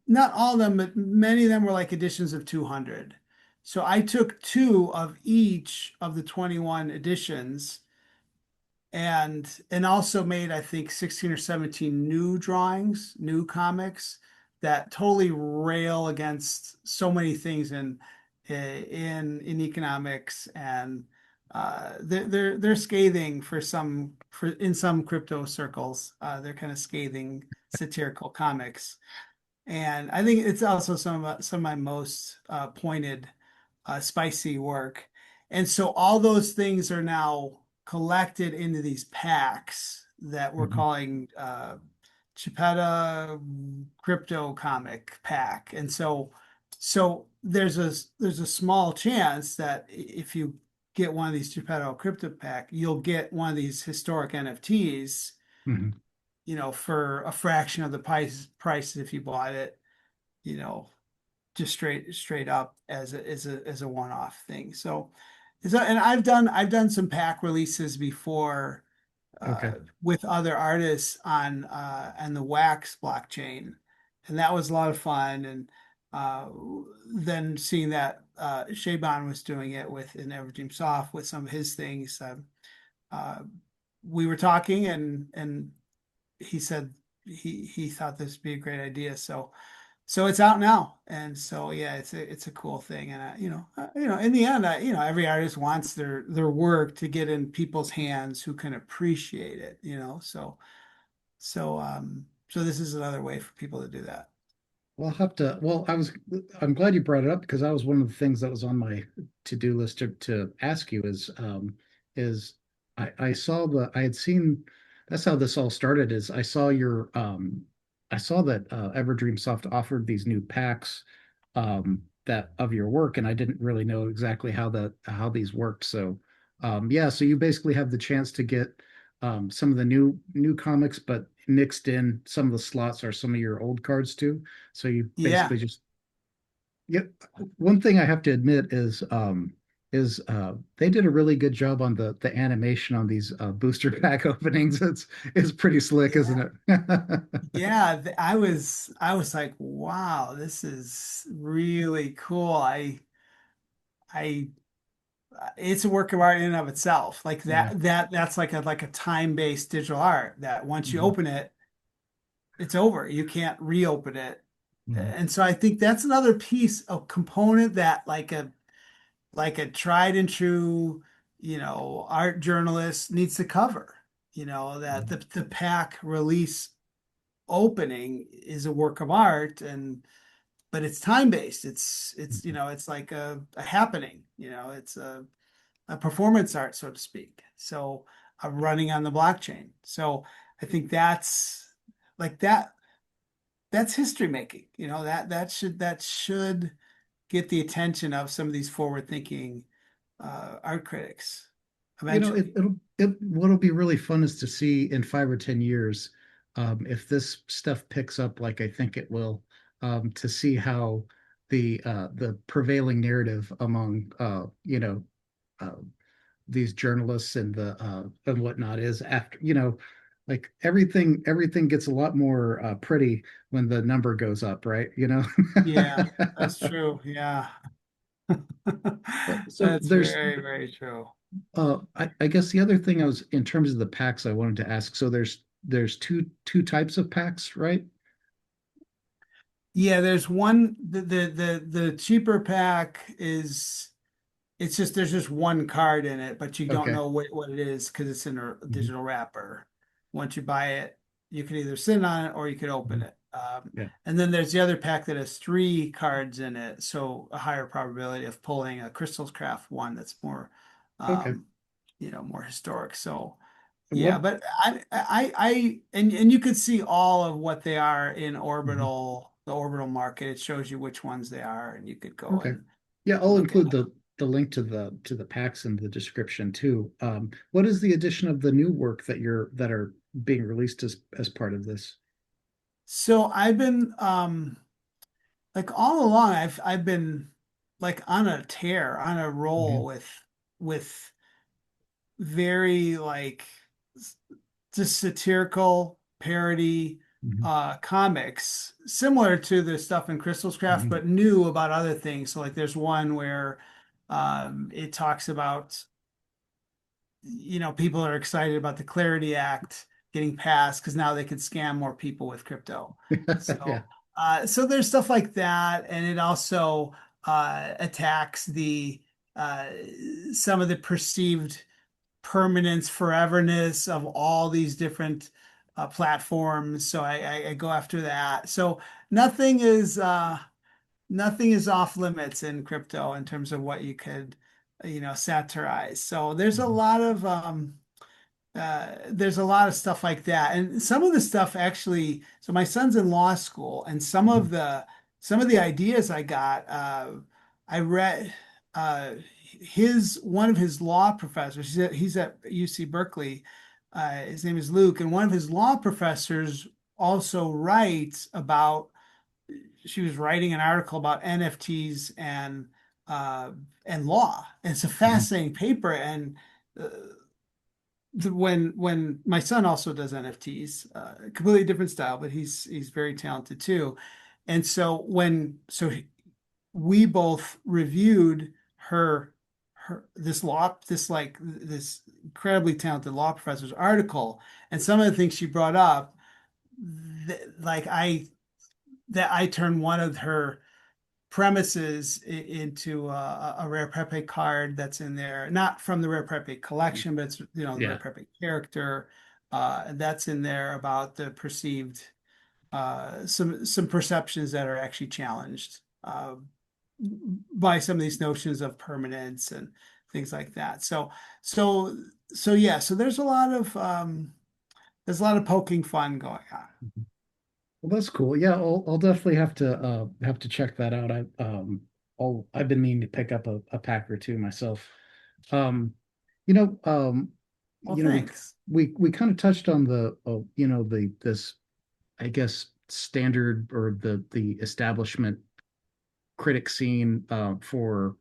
not all of them, but many of them were like editions of 200. So I took two of each of the 21 editions, and also made, I think, 16 or 17 new drawings, new comics that totally rail against so many things in economics, and they're scathing for in some crypto circles. They're kind of scathing satirical comics, and I think it's also some of my most pointed, spicy work. And so all those things are now collected into these packs that we're mhm, calling Chiappetta Crypto Comic Pack. And so there's a small chance that if you get one of these Geppetto Crypto Pack, you'll get one of these historic NFTs, mhm. for a fraction of the price if you bought it, you know, just straight up as a one-off thing. And I've done some pack releases before, Okay. with other artists on the Wax blockchain, and that was a lot of fun. And uh, then seeing that Shaban was doing it with in EverdreamSoft with some of his things, uh, we were talking, and he said he thought this would be a great idea. So it's out now, and so yeah, it's a cool thing. And in the end, every artist wants their work to get in people's hands who can appreciate it. So this is another way for people to do that. Well, I'll have to. Well, I'm glad you brought it up, because that was one of the things that was on my to-do list to ask you is I saw I had seen, that's how this all started, is I saw that EverdreamSoft offered these new packs that of your work, and I didn't really know exactly how these worked. So yeah, so you basically have the chance to get some of the new comics, but mixed in some of the slots are some of your old cards too. So you Yeah. basically just, yep. One thing I have to admit is they did a really good job on the animation on these booster pack openings. It's pretty slick, isn't Yeah. it? Yeah, I was like, wow, this is really cool. I It's a work of art in and of itself. Like Yeah. that's like a time-based digital art that once you Mhm. open it, it's over. You can't reopen it. Mhm. And so I think that's another piece of component that like a tried and true, art journalist needs to cover, that the pack release opening is a work of art, and but it's time based. It's it's like a happening. It's a performance art, so to speak. So running on the blockchain. So I think that's like that's history making. That should get the attention of some of these forward thinking art critics You know, eventually. what'll be really fun is to see in 5 or 10 years, if this stuff picks up like I think it will, to see how the prevailing narrative among uh, these journalists and whatnot is after, like everything gets a lot more pretty when the number goes up, right? Yeah, that's true. Yeah. So That's very, very true. I guess the other thing I was in terms of the packs I wanted to ask. So there's two types of packs, right? Yeah, there's one the cheaper pack is it's just there's just one card in it, but you don't Okay. know what it is because it's in a Mhm. digital wrapper. Once you buy it, you can either sit on it or you could open Mhm. it. Yeah. And then there's the other pack that has three cards in it, so a higher probability of pulling a CrystalsCraft one that's more, Okay. um, more historic. So yeah, What? but and you could see all of what they are in Mhm. the orbital market. It shows you which ones they are, and you could go Okay. and Yeah, I'll look at include the link to the packs in the description too. What is the addition of the new work that are being released as part of this? So I've been like all along I've been like on a tear, on a roll Mhm. with very like just satirical parody Mhm. comics similar to the stuff in CrystalsCraft Mhm. but new about other things. So like there's one where it talks about people are excited about the Clarity Act getting passed because now they can scam more people with crypto. Yeah. So, so there's stuff like that, and it also attacks the uh, some of the perceived permanence, foreverness of all these different platforms. So I go after that. So nothing is uh, nothing is off limits in crypto in terms of what you could, satirize. So Mhm. there's a lot of stuff like that. And some of the stuff actually, so my son's in law school, and Mhm. some of the ideas I got, I read his one of his law professors, he's at UC Berkeley. His name is Luke, and one of his law professors also writes about she was writing an article about NFTs uh, and law. And it's a Mhm. fascinating paper. And uh, when my son also does NFTs, completely different style, but he's very talented too. And so we both reviewed her this incredibly talented law professor's article, and some of the things she brought up, like I turned one of her premises into a Rare Pepe card that's in there, not from the Rare Pepe collection, but it's the Rare Yeah. Pepe character that's in there about the perceived some perceptions that are actually challenged by some of these notions of permanence and things like that. So so yeah, so there's a lot of poking fun going on. Well, that's cool. Yeah, I'll definitely have to check that out. I've been meaning to pick up a pack or two myself. Um, you know, um, Well, you know, thanks. we kind of touched on the this I guess standard or the establishment critic scene for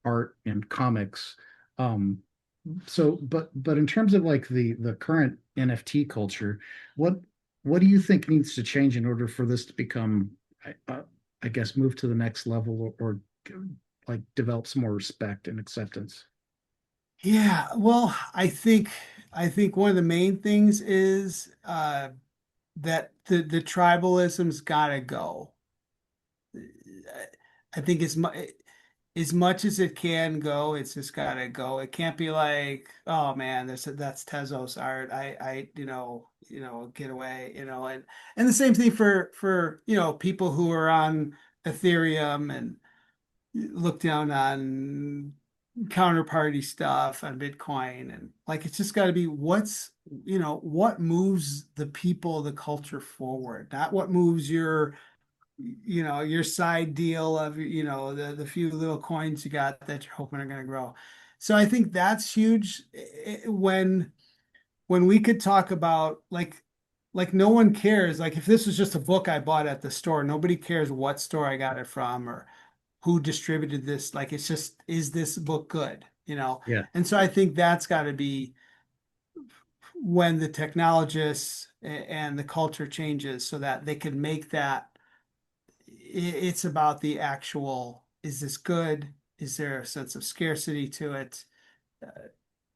art and comics. Um, but in terms of like the current NFT culture, what what do you think needs to change in order for this to become, I guess, move to the next level or like develop some more respect and acceptance? Yeah, well, I think one of the main things is that the tribalism's got to go. I think it's as much as it can go, it's just gotta go. It can't be like, oh man, that's Tezos art. Get away, and the same thing for people who are on Ethereum and look down on counterparty stuff on Bitcoin, and like it's just got to be what moves the people, the culture forward, not what moves your side deal of the few little coins you got that you're hoping are going to grow. So I think that's huge. When we could talk about like no one cares, like if this was just a book I bought at the store, nobody cares what store I got it from or who distributed this. Like it's just, is this book good? Yeah. And so I think that's got to be when the technologists and the culture changes so that they can make that. It's about the actual, is this good? Is there a sense of scarcity to it? Uh,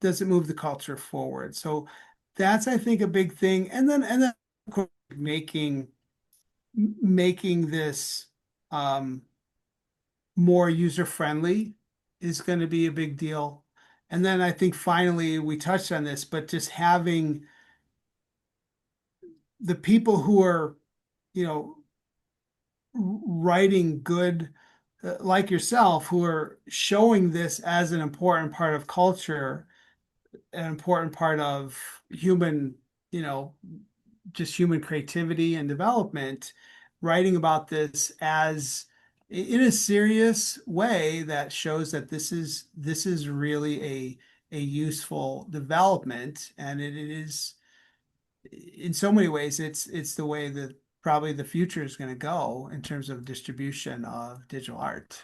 does it move the culture forward? So that's, I think, a big thing. And then of course, making this more user friendly is going to be a big deal. And then I think finally we touched on this, but just having the people who are, you know, writing good, like yourself, who are showing this as an important part of culture, an important part of human, you know, just human creativity and development, writing about this as in a serious way that shows that this is really a useful development, and it is in so many ways it's the way that probably the future is going to go in terms of distribution of digital art.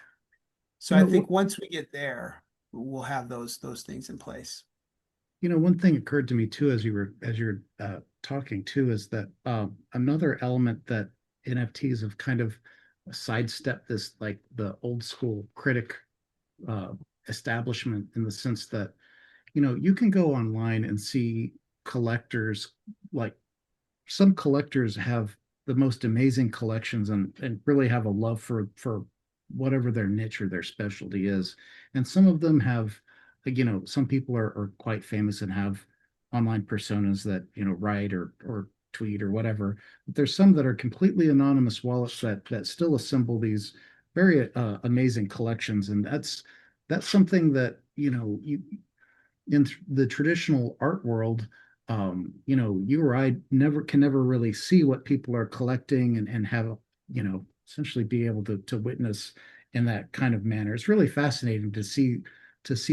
So You I know, what, think once we get there, we'll have those things in place. one thing occurred to me too as you were talking too is that another element that NFTs have kind of sidestepped this like the old school critic uh, establishment in the sense that you can go online and see collectors like some collectors have the most amazing collections and really have a love for whatever their niche or their specialty is. And some of them have, some people are quite famous and have online personas that, write or tweet or whatever. But there's some that are completely anonymous wallets that still assemble these very amazing collections. And that's something that, in the traditional art world, you or I never really see what people are collecting and have, essentially be able to witness in that kind of manner. It's really fascinating to see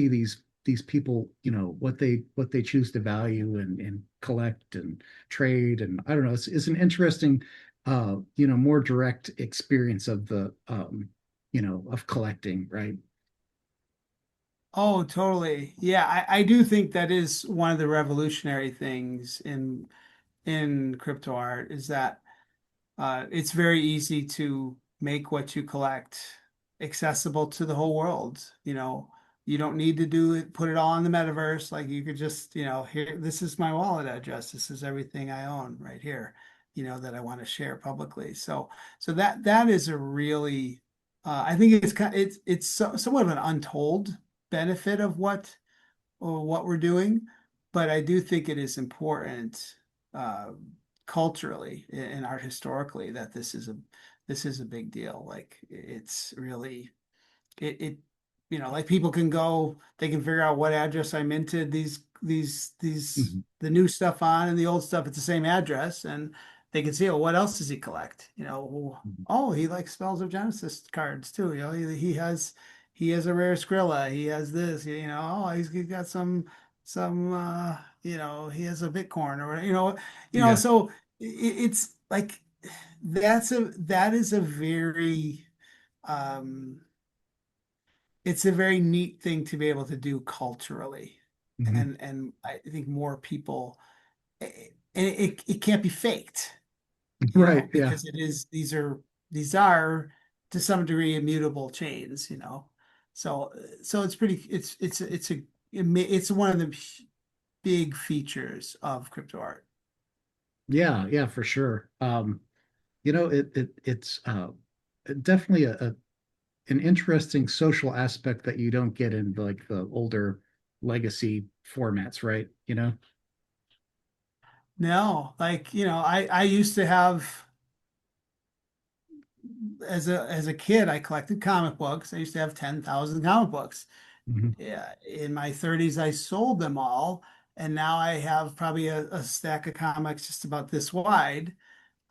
these people, what they choose to value and collect and trade. And I don't know, it's an interesting, more direct experience of of collecting, right? Oh, totally. Yeah, I do think that is one of the revolutionary things in crypto art is that it's very easy to make what you collect accessible to the whole world. You don't need to put it all in the metaverse. Like you could just, here, this is my wallet address. This is everything I own right here, that I want to share publicly. So that is a really, I think it's somewhat of an untold benefit of what we're doing, but I do think it is important uh, culturally and art historically that this is a big deal. Like it's really it like people can go, they can figure out what address I minted these Mhm. the new stuff on, and the old stuff it's the same address, and they can see, oh, what else does he collect? Mhm. Oh, he likes Spells of Genesis cards too. He has a rare Skrilla. He has this. Oh, he's got some. He has a Bitcoin or Yeah. So it's like that is a very um it's a very neat thing to be able to do culturally, Mhm. and I think more people, and it can't be faked, Right. Yeah. because these are to some degree immutable chains, so it's pretty it's one of the big features of crypto art. Yeah. Yeah. For sure. It's definitely a an interesting social aspect that you don't get in like the older legacy formats, right? You know? No, like, I used to have, as a kid, I collected comic books. I used to have 10,000 comic books. Mhm. Yeah, in my 30s, I sold them all, and now I have probably a stack of comics just about this wide.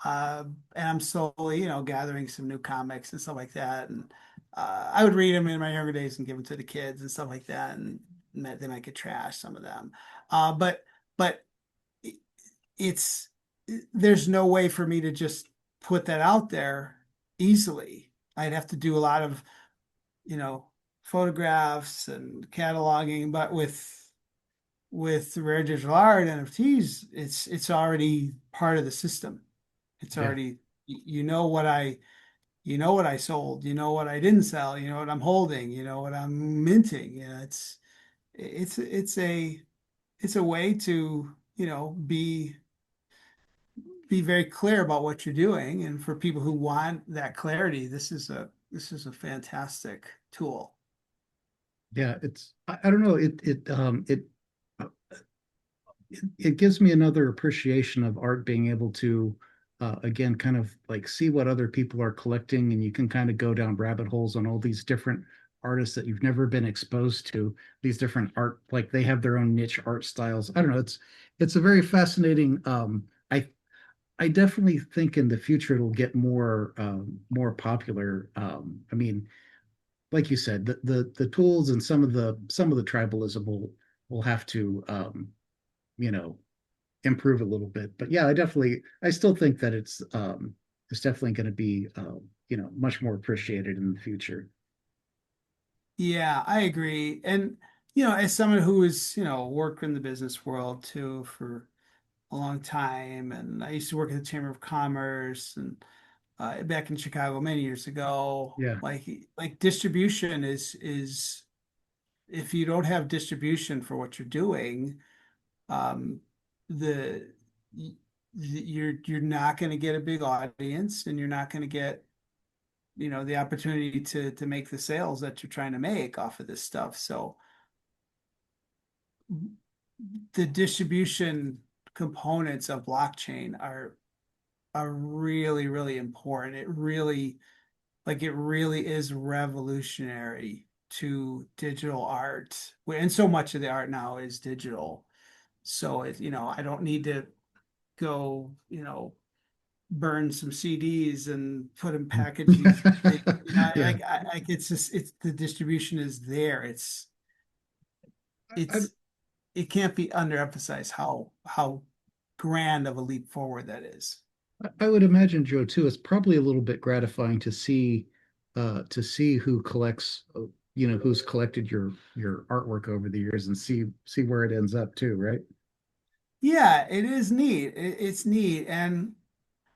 And I'm slowly, gathering some new comics and stuff like that. And I would read them in my younger days and give them to the kids and stuff like that, and they might get trashed, some of them. But it's there's no way for me to just put that out there easily. I'd have to do a lot of, you know, photographs and cataloging, but with rare digital art NFTs, it's already part of the system. It's Yeah. already, you know what I sold, you know what I didn't sell, you know what I'm holding, you know what I'm minting. It's it's a way to, be very clear about what you're doing. And for people who want that clarity, this is a fantastic tool. Yeah. I don't know. It gives me another appreciation of art being able to again kind of like see what other people are collecting, and you can kind of go down rabbit holes on all these different artists that you've never been exposed to, these different art, like they have their own niche art styles. I don't know, it's a very fascinating I definitely think in the future it'll get more popular. I mean, like you said, the tools and some of the tribalism will have to you know improve a little bit. But yeah, I still think that it's definitely going to be much more appreciated in the future. Yeah, I agree. And, as someone who has, worked in the business world too for a long time, and I used to work at the Chamber of Commerce and back in Chicago many years ago, Yeah. like distribution is if you don't have distribution for what you're doing, um, the you're not going to get a big audience, and you're not going to get, the opportunity to make the sales that you're trying to make off of this stuff. So the distribution components of blockchain are really, really important. It really is revolutionary to digital art. And so much of the art now is digital. So I don't need to go, burn some CDs and put them packaged. Yeah. It's just, the distribution is there. I, It's it can't be underemphasized how grand of a leap forward that is. I would imagine, Joe, too, it's probably a little bit gratifying to see who collects, who's collected your artwork over the years and see where it ends up too, right? Yeah, it is neat. It's neat. And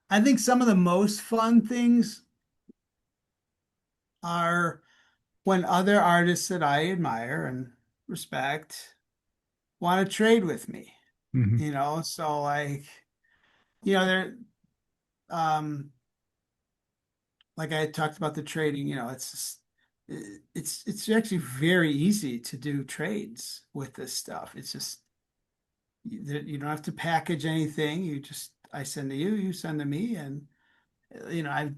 I think some of the most fun things are when other artists that I admire and respect want to trade with me, Hmm. So there, um, like I had talked about the trading, it's just, it's actually very easy to do trades with this stuff. It's just, you don't have to package anything. I send to you, you send to me, and I've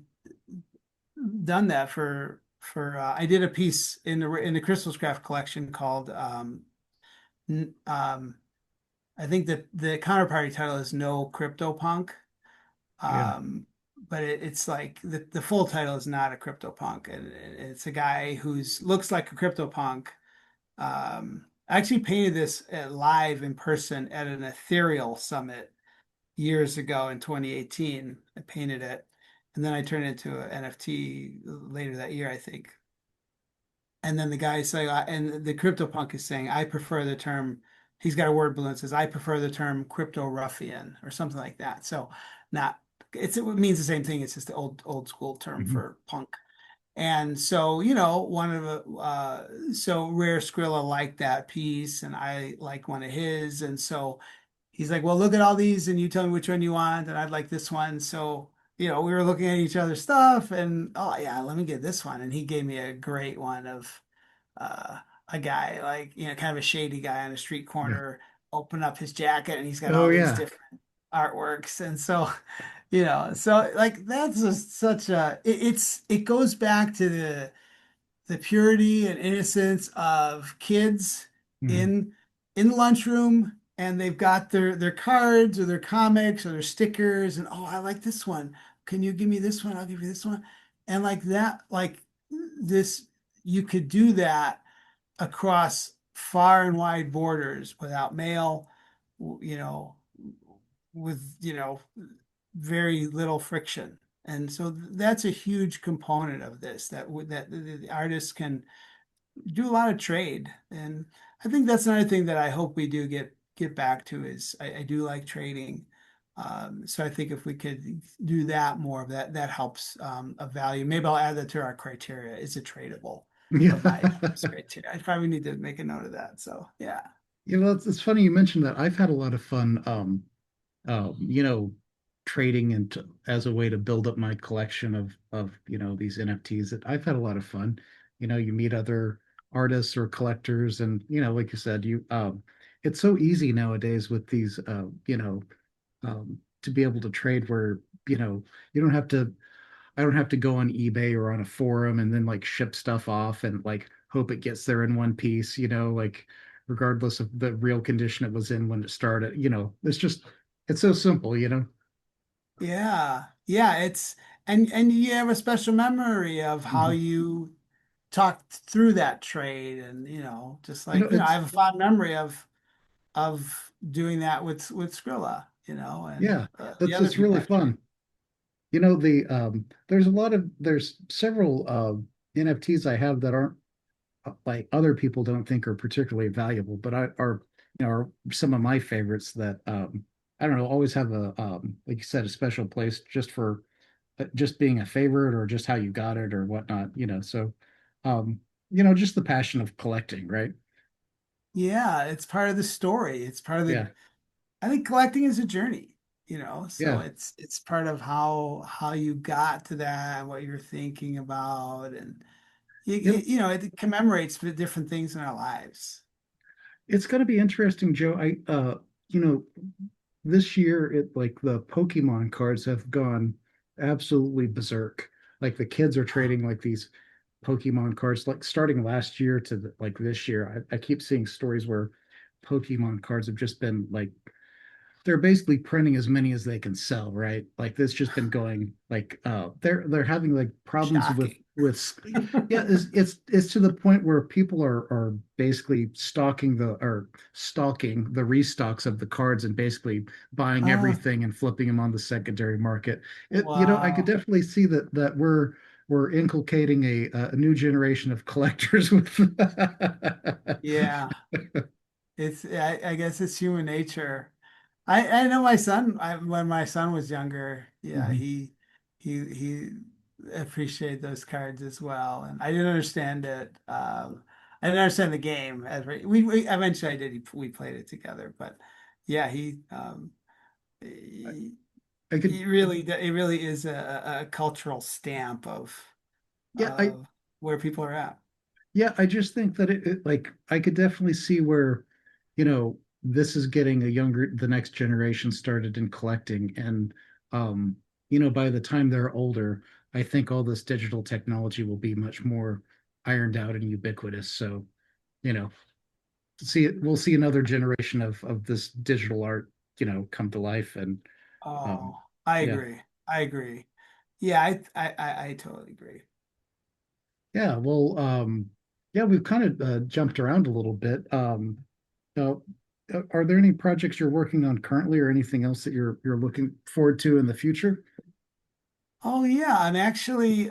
done that I did a piece in the CrystalsCraft collection called n- um, I think that the counterparty title is No Crypto Punk. Yeah. Um, but it's like the full title is not a crypto punk, and it's a guy who's looks like a crypto punk. I actually painted this live in person at an ethereal summit years ago in 2018. I painted it, and then I turned it into an NFT later that year, I think. And then the guy is saying, and the crypto punk is saying, I prefer the term. He's got a word balloon that says, I prefer the term crypto ruffian or something like that. So not it means the same thing. It's just the old school term Hmm. for punk. And so, one of the so Rare Skrilla liked that piece, and I like one of his. And so he's like, well, look at all these and you tell me which one you want, and I'd like this one. So we were looking at each other's stuff and oh yeah, let me get this one. And he gave me a great one of uh a guy like, kind of a shady guy on a street Yeah. corner, open up his jacket and he's got Oh all these yeah. different artworks. And so, so like that's just such it goes back to the purity and innocence of kids Mhm. in in the lunchroom, and they've got their cards or their comics or their stickers, and oh, I like this one. Can you give me this one? I'll give you this one. And like that, like this, you could do that across far and wide borders without mail, you know, with, very little friction. And so that's a huge component of this that the artists can do a lot of trade. And I think that's another thing that I hope we do get back to is I do like trading. So I think if we could do that more of that, that helps a value. Maybe I'll add that to our criteria. Is it tradable? Yeah. Of value criteria. I probably need to make a note of that. So yeah. It's funny you mentioned that. I've had a lot of fun, trading and as a way to build up my collection of these NFTs. That I've had a lot of fun. You meet other artists or collectors, and like you said, it's so easy nowadays with these, to be able to trade where you don't have to. I don't have to go on eBay or on a forum and then like ship stuff off and like hope it gets there in one piece, like regardless of the real condition it was in when it started. It's so simple. Yeah. Yeah. And you have a special memory of how Mhm. you talked through that trade. And, just like, I It's have a fond memory of doing that with Skrilla, and yeah, the other it's people really I've traded. fun. There's several NFTs I have that aren't like other people don't think are particularly valuable, but are some of my favorites that I don't know, always have a like you said, a special place just for just being a favorite or just how you got it or whatnot. So just the passion of collecting, right? Yeah, it's part of the story. It's part of Yeah, I think collecting is a journey, so yeah. it's part of how you got to that, what you're thinking about, and It'll, it commemorates the different things in our lives. it's going to be interesting, Joe. You know, this year it like the Pokemon cards have gone absolutely berserk. Like the kids are trading like these Pokemon cards, like starting last year to like this year. I keep seeing stories where Pokemon cards have just been like they're basically printing as many as they can sell, right? Like this just been going like they're having like problems with Shocking. yeah, it's to the point where people are basically stalking the restocks of the cards and basically buying Oh, everything and flipping them on the secondary market. I could wow. definitely see that we're inculcating a new generation of collectors with Yeah. I guess it's human nature. I know my son, when my son was younger, yeah, Mhm. he appreciated those cards as well. And I didn't understand it. I didn't understand the game we eventually we played it together, but yeah, I, he, I could it really is a cultural stamp yeah, of where people are at. yeah, I just think that like I could definitely see where, this is getting the next generation started in collecting. And by the time they're older, I think all this digital technology will be much more ironed out and ubiquitous. So, you know, we'll see another generation of this digital art, come to life. And um Oh, I yeah. agree. I agree. Yeah, I totally agree. Yeah, well, yeah, we've kind of jumped around a little bit. Uh, are there any projects you're working on currently, or anything else that you're looking forward to in the future? Oh yeah, I'm actually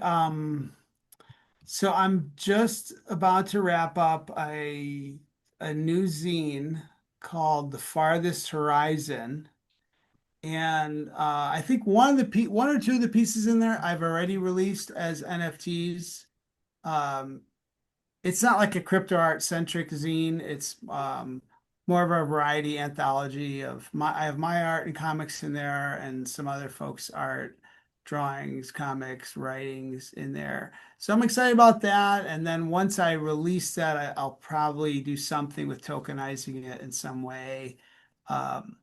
so I'm just about to wrap up a new zine called The Farthest Horizon. And I think one or two of the pieces in there I've already released as NFTs. Um, it's not like a crypto art centric zine. It's more of a variety anthology I have my art and comics in there and some other folks' art. drawings, comics, writings in there. So I'm excited about that. And then once I release that, I'll probably do something with tokenizing it in some way. Um,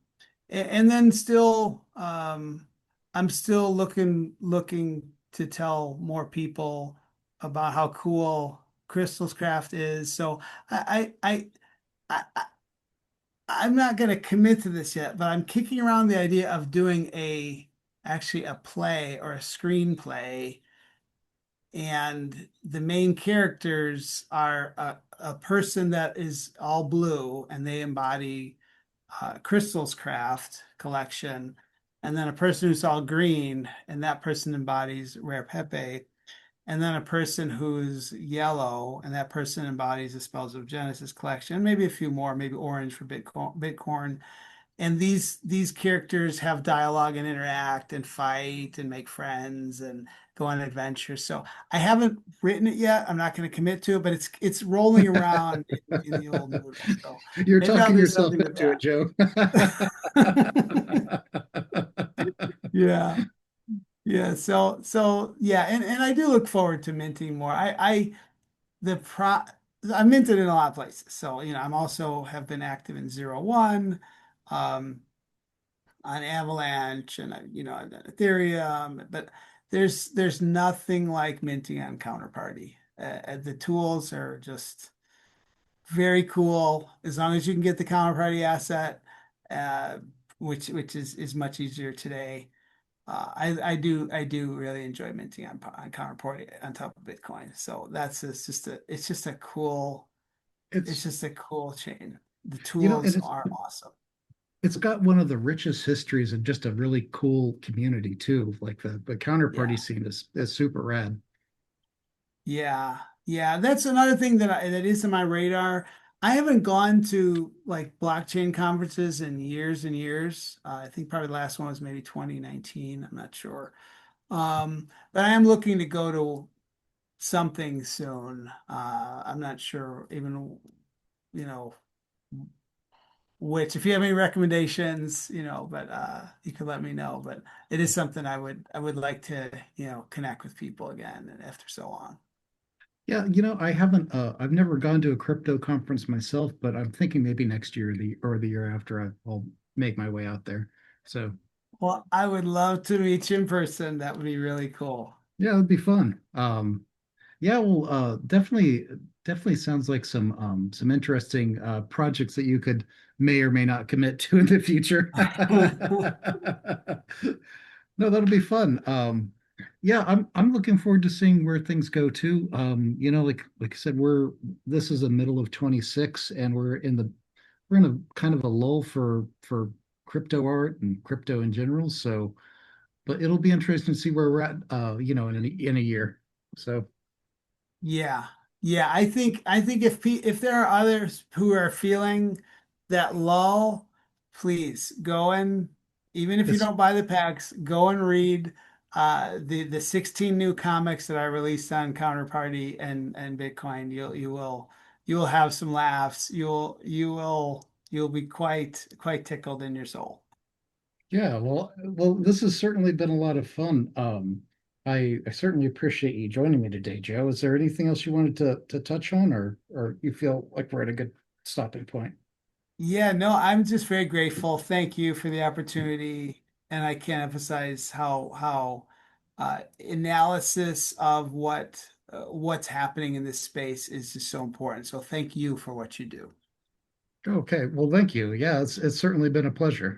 and then still, I'm still looking to tell more people about how cool CrystalsCraft is. So I I'm not going to commit to this yet, but I'm kicking around the idea of doing actually a play or a screenplay, and the main characters are a person that is all blue and they embody Crystal's Craft collection, and then a person who's all green and that person embodies Rare Pepe, and then a person who's yellow and that person embodies the Spells of Genesis collection, maybe a few more, maybe orange for Bitcoin. And these characters have dialogue and interact and fight and make friends and go on adventures. So I haven't written it yet. I'm not going to commit to it, but it's rolling around in the old noodle. So You're maybe I'll talking do yourself something with into it, Joe. that. Yeah. Yeah. So yeah, and I do look forward to minting more. The pro I minted in a lot of places. So, I'm also have been active in ZeroG, um, on Avalanche, and I've done Ethereum, but there's nothing like minting on Counterparty. The tools are just very cool as long as you can get the Counterparty asset, uh, which is much easier today. I do really enjoy minting on Counterparty on top of Bitcoin. So it's It's, just a cool chain. The and tools it's are awesome. it's got one of the richest histories and just a really cool community too. Like the Yeah. counterparty scene is super rad. Yeah. Yeah. That's another thing that is on my radar. I haven't gone to like blockchain conferences in years and years. I think probably the last one was maybe 2019. I'm not sure. But I am looking to go to something soon. I'm not sure even, you know, which if you have any recommendations, but you could let me know. But it is something I would like to, connect with people again after so long. Yeah, I've never gone to a crypto conference myself, but I'm thinking maybe next year, the year after, I'll make my way out there. So Well, I would love to meet you in person. That would be really cool. yeah, it'd be fun. Yeah, well, definitely sounds like some interesting projects that you could may or may not commit to in the future. No, that'll be fun. Yeah, I'm looking forward to seeing where things go too. Like I said, this is the middle of 26, and we're in a kind of a lull for crypto art and crypto in general. So, but it'll be interesting to see where we're at, in a year. So. Yeah. Yeah, I think if there are others who are feeling that lull, please go and even if you It's don't buy the packs, go and read the 16 new comics that I released on Counterparty and Bitcoin. You will have some laughs. You'll be quite tickled in your soul. Yeah, well, this has certainly been a lot of fun. I certainly appreciate you joining me today, Joe. Is there anything else you wanted to touch on, or you feel like we're at a good stopping point? Yeah, no, I'm just very grateful. Thank you for the opportunity. And I can't emphasize how analysis of what's happening in this space is just so important. So thank you for what you do. Okay, well, thank you. Yeah, it's certainly been a pleasure.